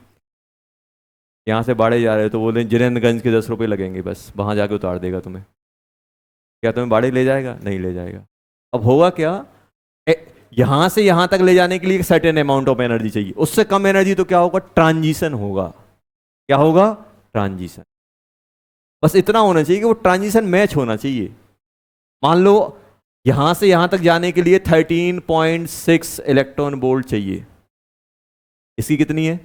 यहाँ से बाड़े जा रहे हो, तो बोले जिनेंद्रगंज के 10 रुपये लगेंगे, बस वहाँ जाके उतार देगा तुम्हें। क्या तुम्हें बाड़े ले जाएगा? नहीं ले जाएगा। अब होगा क्या, यहाँ से यहाँ तक ले जाने के लिए एक सर्टेन अमाउंट ऑफ एनर्जी चाहिए, उससे कम एनर्जी तो क्या होगा, ट्रांजिशन होगा। क्या होगा? ट्रांजिशन। बस इतना होना चाहिए कि वो ट्रांजिशन मैच होना चाहिए। मान लो यहां से यहां तक जाने के लिए 13.6 इलेक्ट्रॉन वोल्ट चाहिए, इसकी कितनी है?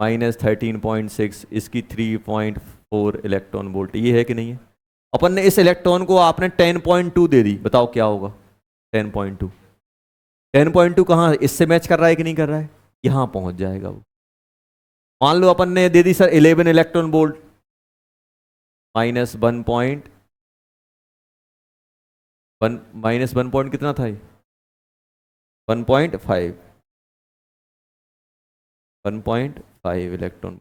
-13.6, इसकी 3.4 इलेक्ट्रॉन वोल्ट। ये है कि नहीं है? अपन ने इस इलेक्ट्रॉन को आपने 10.2 दे दी, बताओ क्या होगा? 10.2। 10.2 कहाँ, इससे मैच कर रहा है कि नहीं कर रहा है? यहां पहुंच जाएगा वो। मान लो अपन ने दे दी sir 11 electron volt, -1 point -1 point कितना था ये? 1.5 इलेक्ट्रॉन।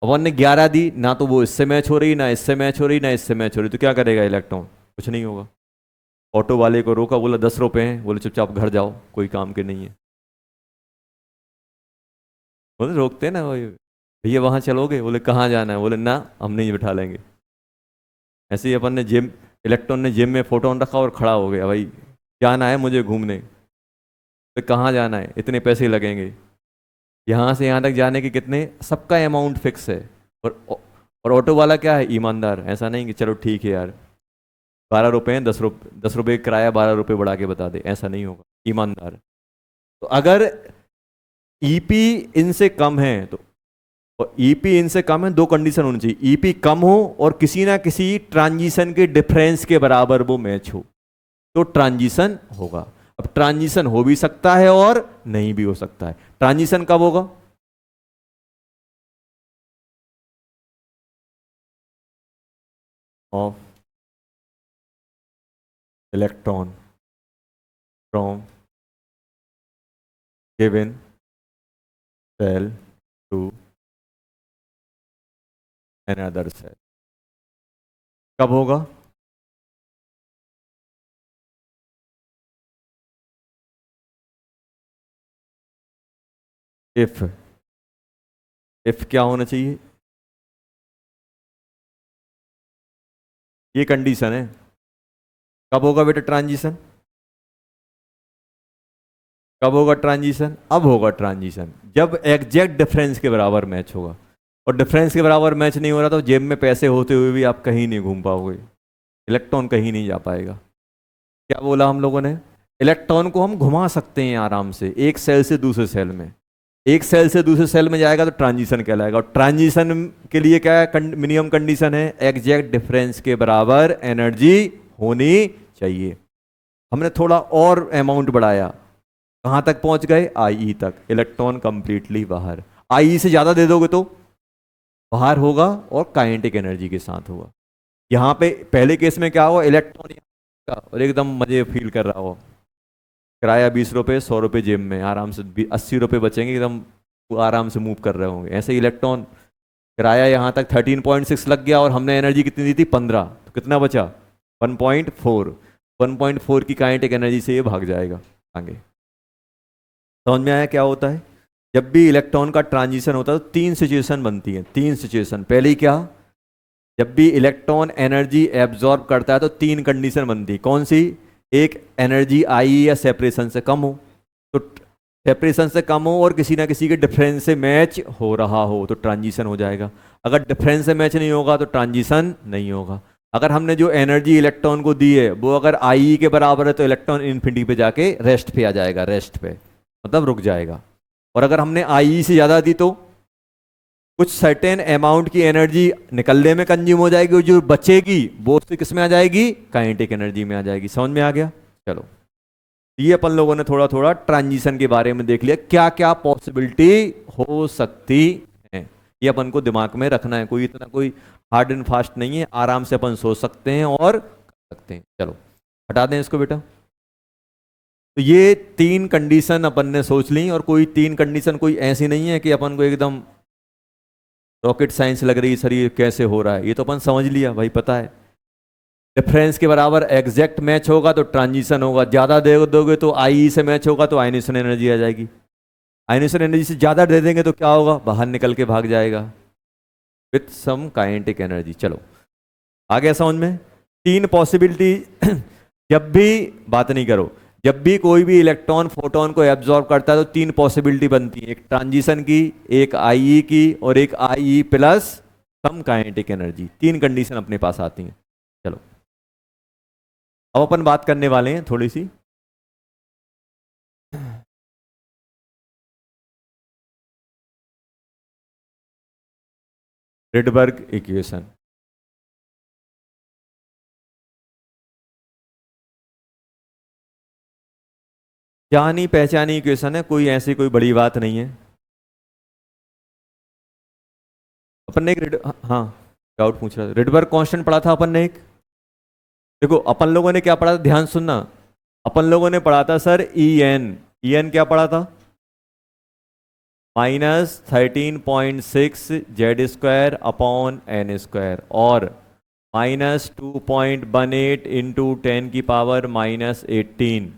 अपन ने 11 दी ना, तो वो इससे मैच हो रही, ना इससे मैच हो रही, ना इससे मैच हो रही, तो क्या करेगा इलेक्ट्रॉन? कुछ नहीं होगा। ऑटो वाले को रोका, बोला 10 रुपए हैं, बोले चुपचाप घर जाओ, कोई काम के नहीं है। बोले रोकते हैं ना, वो भैया वहां चलोगे? बोले कहाँ जाना है? बोले ना हम नहीं बिठा लेंगे। ऐसे ही अपन ने जिम, इलेक्ट्रॉन ने जिम में फोटो रखा और खड़ा हो गया, भाई जाना है मुझे घूमने। तो कहाँ जाना है? इतने पैसे लगेंगे, यहाँ से यहाँ तक जाने के कितने, सबका अमाउंट फिक्स है। और ऑटो वाला क्या है, ईमानदार। ऐसा नहीं कि चलो ठीक है यार 12 रुपए हैं, 10 रुपए किराया, 12 रुपए बढ़ा के बता दे, ऐसा नहीं होगा। ईमानदार। तो अगर ईपी इनसे कम है तो, और ईपी इनसे कम है, दो कंडीशन होनी चाहिए, ईपी कम हो और किसी ना किसी ट्रांजिशन के डिफरेंस के बराबर वो मैच हो, तो ट्रांजिशन होगा। अब ट्रांजिशन हो भी सकता है और नहीं भी हो सकता है। ट्रांजिशन कब होगा? Of electron from given shell to another shell. कब होगा? इफ क्या होना चाहिए? ये कंडीशन है। कब होगा बेटा ट्रांजिशन? कब होगा ट्रांजिशन? अब होगा ट्रांजिशन जब एग्जैक्ट डिफरेंस के बराबर मैच होगा। और डिफरेंस के बराबर मैच नहीं हो रहा तो जेब में पैसे होते हुए भी आप कहीं नहीं घूम पाओगे, इलेक्ट्रॉन कहीं नहीं जा पाएगा। क्या बोला हम लोगों ने? इलेक्ट्रॉन को हम घुमा सकते हैं आराम से एक सेल से दूसरे सेल में, एक सेल से दूसरे सेल में जाएगा तो ट्रांजिशन कहलाएगा। और ट्रांजिशन के लिए क्या है, मिनिमम कंडीशन है, एग्जैक्ट डिफरेंस के बराबर एनर्जी होनी चाहिए। हमने थोड़ा और अमाउंट बढ़ाया, कहां तक पहुंच गए? आई तक। इलेक्ट्रॉन कंप्लीटली बाहर। आई से ज्यादा दे दोगे तो बाहर होगा और काइनेटिक एनर्जी के साथ होगा। यहां पे पहले केस में क्या हुआ, इलेक्ट्रॉन और एकदम मजे फील कर रहा हो, किराया 20 रुपये, 100 रुपये जेब में आराम से, 80 रुपये बचेंगे, एकदम आराम से मूव कर रहे होंगे। ऐसे ही इलेक्ट्रॉन किराया यहाँ तक 13.6 लग गया और हमने एनर्जी कितनी दी थी? 15, तो कितना बचा? 1.4। 1.4 की काइनेटिक एनर्जी से ये भाग जाएगा आगे। समझ में आया क्या होता है? जब भी इलेक्ट्रॉन का ट्रांजिशन होता है तो तीन सिचुएशन बनती है। तीन सिचुएशन। पहली क्या, जब भी इलेक्ट्रॉन एनर्जी एब्जॉर्ब करता है तो तीन कंडीशन बनती है। कौन सी? एक, एनर्जी आई या सेपरेशन से कम हो, तो सेपरेशन से कम हो और किसी ना किसी के डिफरेंस से मैच हो रहा हो तो ट्रांजिशन हो जाएगा। अगर डिफरेंस से मैच नहीं होगा तो ट्रांजिशन नहीं होगा। अगर हमने जो एनर्जी इलेक्ट्रॉन को दी है वो अगर आई के बराबर है तो इलेक्ट्रॉन इन्फिनिटी पे जाके रेस्ट पे आ जाएगा, रेस्ट पे मतलब रुक जाएगा। और अगर हमने आई से ज़्यादा दी तो कुछ सर्टेन अमाउंट की एनर्जी निकलने में कंज्यूम हो जाएगी, जो बचेगी वो उससे किस में आ जाएगी? काइनेटिक एनर्जी में आ जाएगी। समझ में आ गया? चलो, ये अपन लोगों ने थोड़ा थोड़ा ट्रांजिशन के बारे में देख लिया, क्या क्या पॉसिबिलिटी हो सकती है, ये अपन को दिमाग में रखना है। कोई इतना कोई हार्ड एंड फास्ट नहीं है, आराम से अपन सोच सकते हैं और कर सकते हैं। चलो हटा दें इसको बेटा। तो ये 3 कंडीशन अपन ने सोच ली, और कोई 3 कंडीशन कोई ऐसी नहीं है कि अपन को एकदम रॉकेट साइंस लग रही है सर ये कैसे हो रहा है, ये तो अपन समझ लिया भाई, पता है। डिफरेंस के बराबर एग्जैक्ट मैच होगा तो ट्रांजिशन होगा, ज़्यादा दे दोगे तो आई से मैच होगा तो आयनेशन एनर्जी आ जाएगी, आयनेशन एनर्जी से ज़्यादा दे देंगे तो क्या होगा, बाहर निकल के भाग जाएगा विथ सम काइनेटिक एनर्जी। चलो आ गया समझ में। 3 पॉसिबिलिटी जब भी बात नहीं करो, जब भी कोई भी इलेक्ट्रॉन फोटोन को एब्जॉर्ब करता है तो 3 पॉसिबिलिटी बनती है, एक ट्रांजिशन की, एक आईई की, और एक IE plus some kinetic energy. 3 condition अपने पास आती हैं। चलो अब अपन बात करने वाले हैं थोड़ी सी रिडबर्ग इक्वेशन। जानी पहचानी इक्वेशन है, कोई ऐसी कोई बड़ी बात नहीं है। अपन ने एक हाँ डाउट पूछ रहा था, रिडबर्ग कांस्टेंट पढ़ा था अपन ने एक। देखो अपन लोगों ने क्या पढ़ा था, ध्यान सुनना। अपन लोगों ने पढ़ा था सर ई एन क्या पढ़ा था, -13.6 Z square upon n square, और -2.18 इंटू 10 की power -18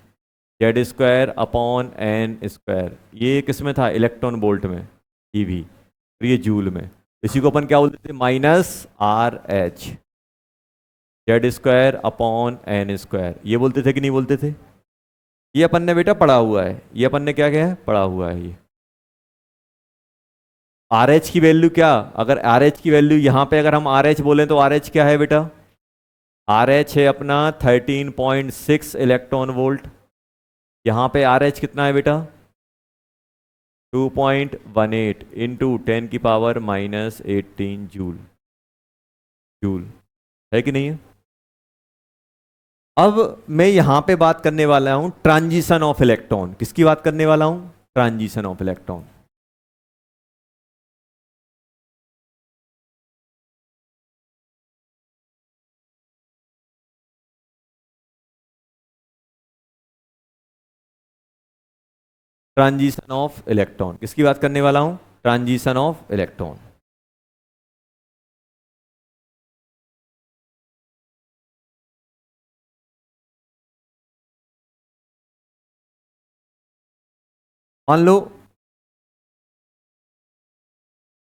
Z square upon n square. ये किस में था, इलेक्ट्रॉन वोल्ट में, ईवी, और ये जूल में। इसी को अपन क्या बोलते थे, -RH Z square upon n square, ये बोलते थे कि नहीं बोलते थे। ये अपन ने बेटा पढ़ा हुआ है, ये अपन ने क्या किया है, पढ़ा हुआ है। ये आर एच की वैल्यू क्या, अगर आर एच की वैल्यू यहाँ पे अगर हम आर एच बोलें तो आर एच क्या है बेटा, आर एच है अपना 13.6 इलेक्ट्रॉन वोल्ट। यहाँ पे आर एच कितना है बेटा, 2.18 इंटू 10 की पावर -18 जूल। जूल है कि नहीं है। अब मैं यहां पे बात करने वाला हूं ट्रांजिशन ऑफ इलेक्ट्रॉन। किसकी बात करने वाला हूं, transition of electron. Transition of electron किसकी बात करने वाला हूं, ट्रांजिशन ऑफ इलेक्ट्रॉन। मान लो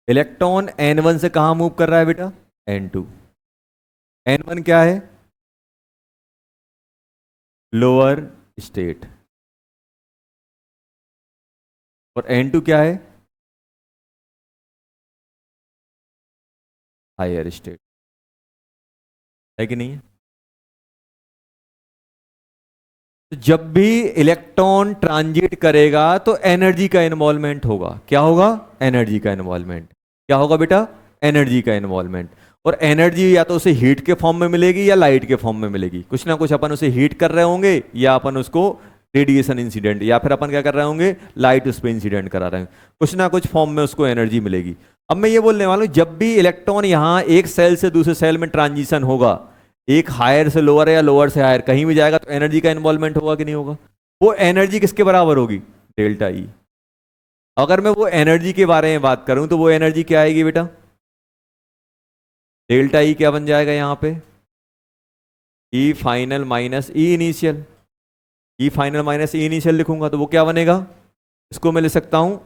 इलेक्ट्रॉन n1 से कहां मूव कर रहा है बेटा, n2। n1 क्या है, लोअर स्टेट, और n2 क्या है, हायर स्टेट, है कि नहीं है। तो जब भी इलेक्ट्रॉन ट्रांजिट करेगा तो एनर्जी का इन्वॉल्वमेंट होगा। क्या होगा, एनर्जी का इन्वॉल्वमेंट। क्या होगा बेटा, एनर्जी का इन्वॉल्वमेंट। और एनर्जी या तो उसे हीट के फॉर्म में मिलेगी या लाइट के फॉर्म में मिलेगी। कुछ ना कुछ अपन उसे हीट कर रहे होंगे, या अपन उसको रेडिएशन इंसिडेंट, या फिर अपन क्या कर रहे होंगे, लाइट उस पर इंसिडेंट करा रहे हैं। कुछ ना कुछ फॉर्म में उसको एनर्जी मिलेगी। अब मैं ये बोलने वाला हूं, जब भी इलेक्ट्रॉन यहाँ एक सेल से दूसरे सेल में ट्रांजिशन होगा, एक हायर से लोअर है या लोअर से हायर कहीं भी जाएगा, तो एनर्जी का इन्वॉल्वमेंट होगा कि नहीं होगा। वो एनर्जी किसके बराबर होगी, डेल्टा ई। अगर मैं वो एनर्जी के बारे में बात करूं तो वो एनर्जी क्या आएगी बेटा, डेल्टा ई क्या बन जाएगा यहाँ पे, ई फाइनल माइनस ई इनिशियल। ई फाइनल माइनस ई इनिशियल लिखूंगा तो वो क्या बनेगा, इसको मैं लिख सकता हूं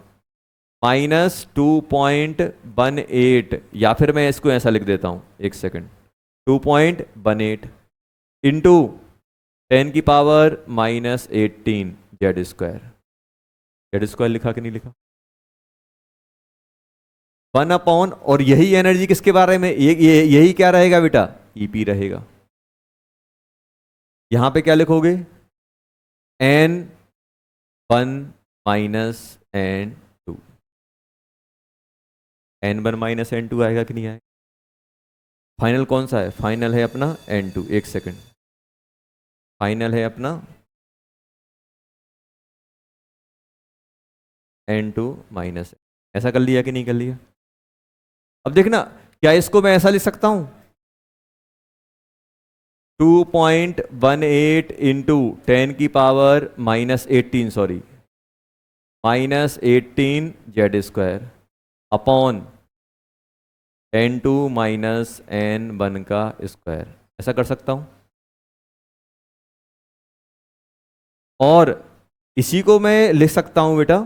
-2.18, या फिर मैं इसको ऐसा लिख देता हूं, एक सेकंड, 2.18 इंटू 10 की power -18 Z square. Z square लिखा कि नहीं लिखा, 1/, और यही एनर्जी किसके बारे में, यही क्या रहेगा बेटा, ईपी रहेगा। यहां पे क्या लिखोगे, n1 minus n2, n1 minus n2 आएगा कि नहीं आएगा। फाइनल कौन सा है, फाइनल है अपना n2, एक सेकंड, फाइनल है अपना n2 माइनस, ऐसा कर लिया कि नहीं कर लिया। अब देखना क्या इसको मैं ऐसा लिख सकता हूं, 2.18 into 10⁻⁻18, sorry -18 z² upon n2 - n1 का स्क्वायर, ऐसा कर सकता हूं। और इसी को मैं लिख सकता हूं बेटा,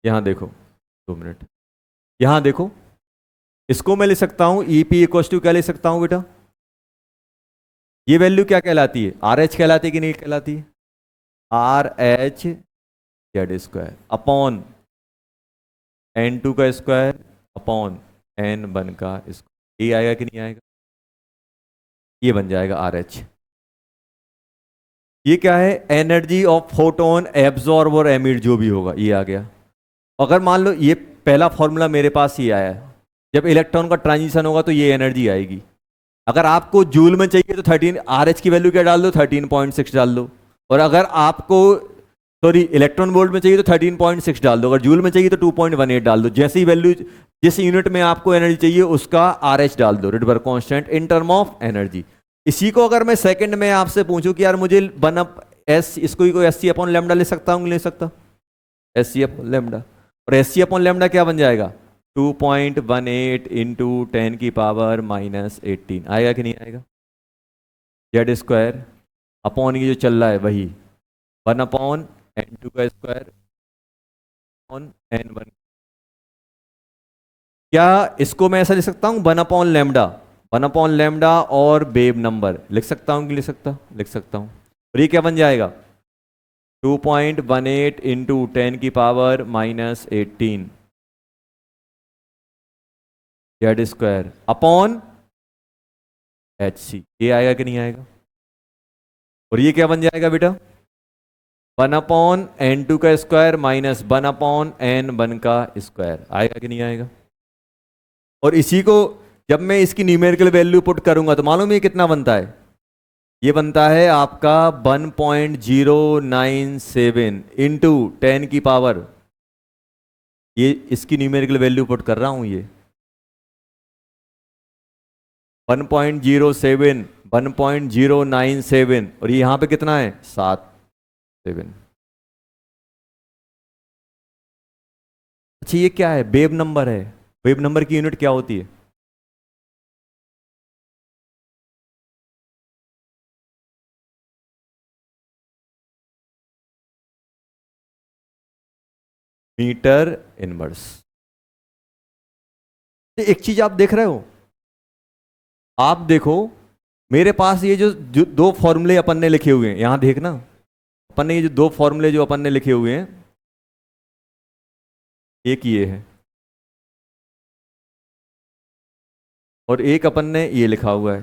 यहां देखो, 2 मिनट, यहां देखो, इसको मैं लिख सकता हूं ई पी इक्वल टू क्या लिख सकता हूं बेटा, ये वैल्यू क्या कहलाती है, आर एच कहलाती है कि नहीं कहलाती है, RH² अपॉन n2 का स्क्वायर अपॉन n1 का स्क्वायर, ये आएगा कि नहीं आएगा, ये बन जाएगा RH। ये क्या है, एनर्जी ऑफ फोटोन एब्जॉर्ब और एमिट जो भी होगा ये आ गया। अगर मान लो ये पहला फॉर्मूला मेरे पास ही आया है, जब इलेक्ट्रॉन का ट्रांजिशन होगा तो ये एनर्जी आएगी। अगर आपको जूल में चाहिए तो 13, RH की वैल्यू क्या डाल दो, 13.6 डाल दो। और अगर आपको सॉरी इलेक्ट्रॉन वोल्ट में चाहिए तो 13.6 डाल दो, अगर जूल में चाहिए तो 2.18 डाल दो। जैसी वैल्यू, जिस यूनिट में आपको एनर्जी चाहिए उसका RH डाल दो, Rydberg constant in term of energy. इसी को अगर मैं सेकंड में आपसे पूछूं कि यार मुझे वन अप एस, इसको ही कोई एस सी अपॉन लेमडा ले सकता हूँ, ले सकता, एस सी अपॉन लेमडा, और एस सी अपॉन लेमडा क्या बन जाएगा, 2.18 इंटू 10⁻⁻18 आएगा कि नहीं आएगा, z² अपॉन ये जो चल रहा है वही 1/n2 का स्क्वायर अपॉन n1। क्या इसको मैं ऐसा लिख सकता हूँ 1/λ, 1/λ और वेव नंबर लिख सकता हूँ कि लिख सकता, लिख सकता हूँ। और ये क्या बन जाएगा, 2.18 इंटू 10⁻⁻18 z² अपॉन HC, ये आएगा कि नहीं आएगा। और ये क्या बन जाएगा बेटा, 1/n2 का स्क्वायर माइनस 1/n1 का स्क्वायर, आएगा कि नहीं आएगा। और इसी को जब मैं इसकी न्यूमेरिकल वैल्यू पुट करूंगा तो मालूम है कितना बनता है, ये बनता है आपका 1.097 इंटू 10 की पावर, ये इसकी न्यूमेरिकल वैल्यू पुट कर रहा हूं, ये 1.07, 1.097, और ये यहां पे कितना है 7 अच्छा ये क्या है, वेव नंबर है। वेव नंबर की यूनिट क्या होती है, मीटर इनवर्स। एक चीज आप देख रहे हो, आप देखो मेरे पास ये जो दो फॉर्मूले अपन ने लिखे हुए हैं, यहां देखना, अपन ने ये जो दो फॉर्मूले जो अपन ने लिखे हुए हैं, एक ये है और एक अपन ने ये लिखा हुआ है,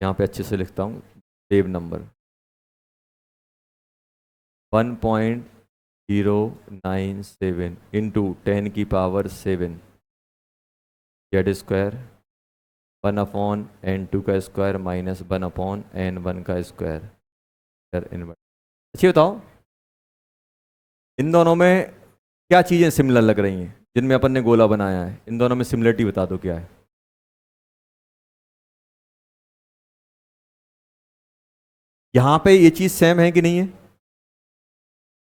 यहां पे अच्छे से लिखता हूं, wave number 1.097 into 10⁻7 z² 1/n2 का स्क्वायर माइनस 1/n1 का स्क्वायर इनवर्स। अच्छी बताओ इन दोनों में क्या चीजें सिमिलर लग रही हैं जिनमें अपन ने गोला बनाया है, इन दोनों में सिमिलरिटी बता दो क्या है। यहां पे ये चीज सेम है कि नहीं है,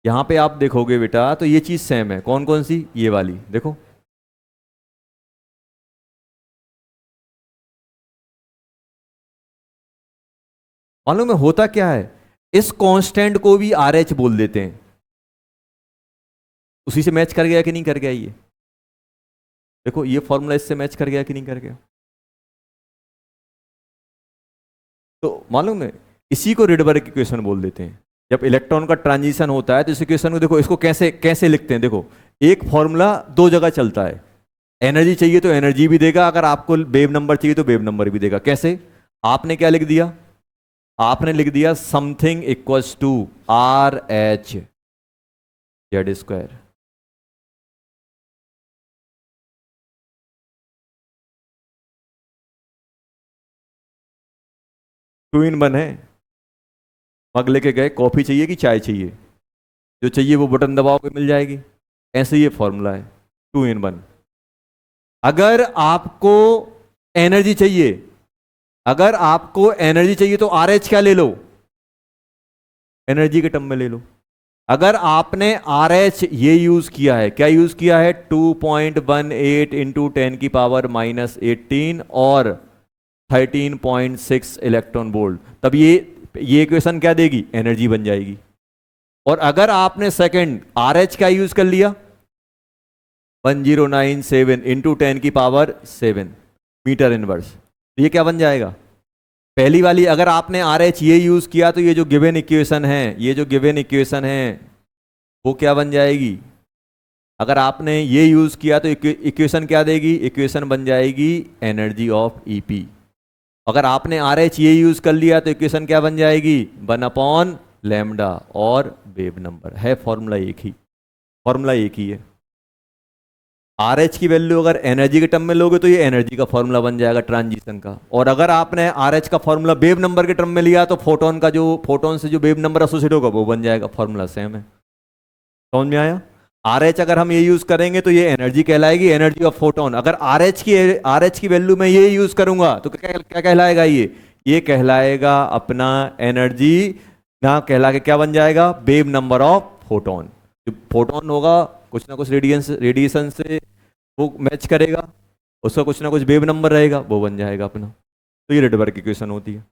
यहां पे आप देखोगे बेटा तो ये चीज सेम है, कौन कौन सी, ये वाली देखो, मालूम है होता क्या है, इस कांस्टेंट को भी आर एच बोल देते हैं, उसी से मैच कर गया कि नहीं कर गया, ये देखो ये फॉर्मूला इससे मैच कर गया कि नहीं कर गया। तो मालूम है इसी को रिडबर्ग इक्वेशन बोल देते हैं। जब इलेक्ट्रॉन का ट्रांजिशन होता है तो इस इक्वेशन को देखो, इसको कैसे कैसे लिखते हैं, देखो एक फॉर्मूला दो जगह चलता है, एनर्जी चाहिए तो एनर्जी भी देगा, अगर आपको वेव नंबर चाहिए तो वेव नंबर भी देगा। कैसे, आपने क्या लिख दिया, आपने लिख दिया something equals to RH² to in one है। मग लेके गए, कॉफी चाहिए कि चाय चाहिए, जो चाहिए वो बटन दबाओगे मिल जाएगी। ऐसे ये फॉर्मूला है 2 in 1। अगर आपको एनर्जी चाहिए, अगर आपको एनर्जी चाहिए तो आर एच क्या ले लो, एनर्जी के टर्म में ले लो। अगर आपने आर एच ये यूज किया है, क्या यूज किया है, 2.18 इंटू 10⁻⁻18 और 13.6 इलेक्ट्रॉन वोल्ट, तब ये इक्वेशन क्या देगी, एनर्जी बन जाएगी। और अगर आपने सेकंड आर एच क्या यूज कर लिया, 1097 इंटू 10⁻7 मीटर इनवर्स, ये क्या बन जाएगा, पहली वाली। अगर आपने आर एच ये यूज किया तो ये जो गिवन इक्वेशन है, ये जो गिवन इक्वेशन है वो क्या बन जाएगी, अगर आपने ये यूज किया तो इक्वेशन क्या देगी, इक्वेशन बन जाएगी एनर्जी ऑफ ईपी। अगर आपने आर एच ये यूज कर लिया तो इक्वेशन क्या बन जाएगी, 1/λ और वेव नंबर है, फॉर्मूला एक ही, फॉर्मूला एक ही है। आर एच की वैल्यू अगर एनर्जी के टर्म में लोगे तो ये एनर्जी का फॉर्मूला बन जाएगा ट्रांजिशन का। और अगर आपने आर एच का फॉर्मूला वेव नंबर के टर्म में लिया तो फोटोन का जो, फोटोन से जो वेव नंबर एसोसिएट होगा वो बन जाएगा, फॉर्मूला सेम है। समझ में आया। आर एच अगर हम ये यूज करेंगे तो ये एनर्जी कहलाएगी, एनर्जी ऑफ फोटोन। अगर आर एच की वैल्यू में ये यूज करूंगा तो क्या कहलाएगा, ये कहलाएगा अपना एनर्जी, ना कहला के क्या बन जाएगा, वेव नंबर ऑफ फोटोन। जो फोटोन होगा कुछ ना कुछ रेडिएशन से वो मैच करेगा, उसका कुछ ना कुछ वेव नंबर रहेगा, वो बन जाएगा अपना। तो ये रेडबर्ग इक्वेशन होती है।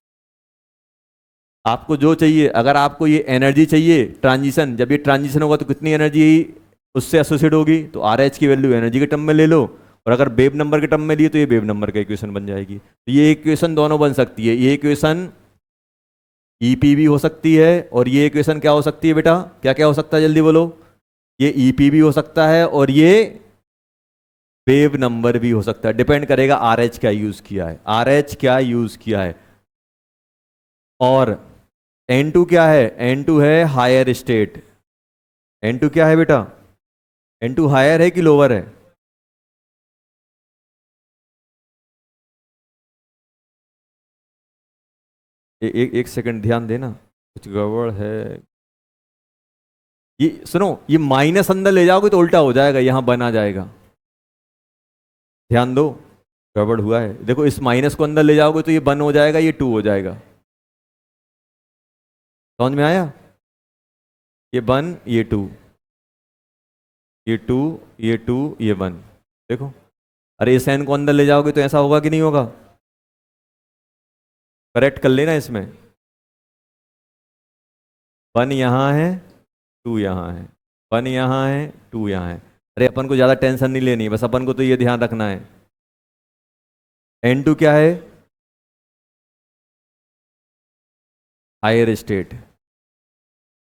आपको जो चाहिए, अगर आपको ये एनर्जी चाहिए ट्रांजिशन, जब ये ट्रांजिशन होगा तो कितनी एनर्जी उससे एसोसिएट होगी, तो आर एच की वैल्यू एनर्जी के टर्म में ले लो, और अगर वेव नंबर के टर्म में लिए तो ये वेव नंबर का इक्वेशन बन जाएगी। तो ये इक्वेशन दोनों बन सकती है, ये इक्वेशन ईपी भी हो सकती है, और ये इक्वेशन क्या हो सकती है बेटा, क्या क्या हो सकता है जल्दी बोलो, ये ईपी भी हो सकता है और ये वेव नंबर भी हो सकता है। डिपेंड करेगा आर एच क्या यूज किया है, आर एच क्या यूज किया है। और N2 क्या है, N2 है हायर स्टेट। N2 क्या है बेटा, N2 हायर है कि लोअर है, एक सेकंड ध्यान देना, कुछ गड़बड़ है। ये सुनो, ये माइनस अंदर ले जाओगे तो उल्टा हो जाएगा, यहां बन आ जाएगा, ध्यान दो, गड़बड़ हुआ है। देखो इस माइनस को अंदर ले जाओगे तो ये 1 हो जाएगा, ये 2 हो जाएगा। समझ में आया, ये 1 ये 2, ये 2 ये 2 ये 1। देखो, अरे इस एन को अंदर ले जाओगे तो ऐसा होगा कि नहीं होगा, करेक्ट कर लेना इसमें। 1 यहाँ है, 2 यहाँ है, 1 यहाँ है, 2 यहाँ है। अरे अपन को ज़्यादा टेंशन नहीं लेनी है, बस अपन को तो ये ध्यान रखना है, N2 क्या है, हायर स्टेट,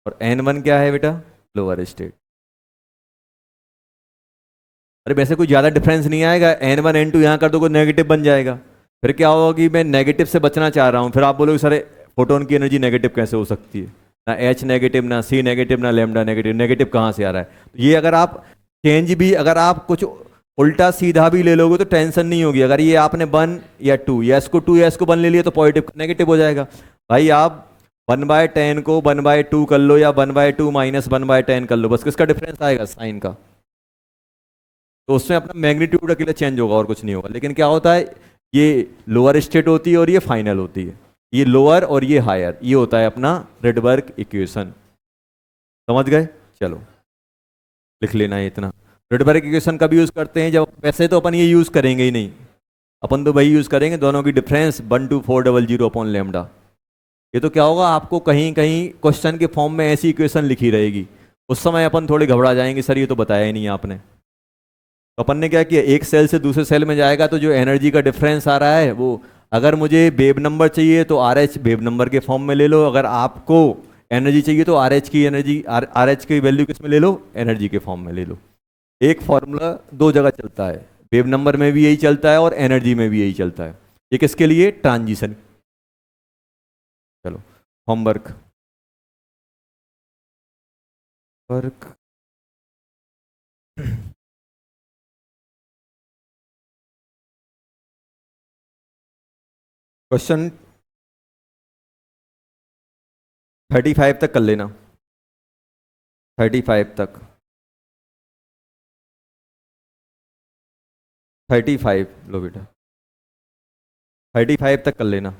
और N1 क्या है बेटा, लोअर स्टेट। अरे वैसे कोई ज़्यादा डिफरेंस नहीं आएगा, N1 N2 यहाँ कर दोगे नेगेटिव बन जाएगा। फिर क्या होगा कि मैं नेगेटिव से बचना चाह रहा हूँ, फिर आप बोलोगे सर फोटोन की एनर्जी नेगेटिव कैसे हो सकती है, ना H नेगेटिव, ना C नेगेटिव, ना लैम्डा नेगेटिव, नेगेटिव कहाँ से आ रहा है। तो ये अगर आप चेंज भी, अगर आप कुछ उल्टा सीधा भी ले लोगे तो टेंशन नहीं होगी। अगर ये आपने 1 या 2, या इसको 2 या इसको 1 ले लिया तो पॉजिटिव नेगेटिव हो जाएगा। भाई आप 1/10 को 1/2 कर लो, या 1/2 माइनस 1/10 कर लो, बस किसका डिफरेंस आएगा, साइन का। तो उसमें अपना मैग्नीट्यूड अकेले चेंज होगा और कुछ नहीं होगा। लेकिन क्या होता है, ये लोअर स्टेट होती है और ये फाइनल होती है, ये लोअर और ये हायर, ये होता है अपना रेडबर्ग इक्वेशन। समझ गए, चलो लिख लेना है इतना। रेडबर्ग इक्वेशन कब यूज करते हैं, जब, वैसे तो अपन ये यूज करेंगे ही नहीं, अपन तो वही यूज करेंगे दोनों की डिफरेंस 12400/λ। ये तो क्या होगा, आपको कहीं कहीं क्वेश्चन के फॉर्म में ऐसी इक्वेशन लिखी रहेगी, उस समय अपन थोड़े घबरा जाएंगे, सर ये तो बताया ही नहीं आपने। तो अपन ने क्या किया, एक सेल से दूसरे सेल में जाएगा तो जो एनर्जी का डिफरेंस आ रहा है वो, अगर मुझे वेव नंबर चाहिए तो आर एच वेव नंबर के फॉर्म में ले लो, अगर आपको एनर्जी चाहिए तो आर एच की एनर्जी, आर एच की वैल्यू किस में ले लो, एनर्जी के फॉर्म में ले लो। एक फॉर्मूला दो जगह चलता है, वेव नंबर में भी यही चलता है और एनर्जी में भी यही चलता है। ये किसके लिए, ट्रांजिशन। चलो होमवर्क वर्क क्वेश्चन 35 तक कर लेना। 35 तक, 35 लो बेटा, 35 तक कर लेना।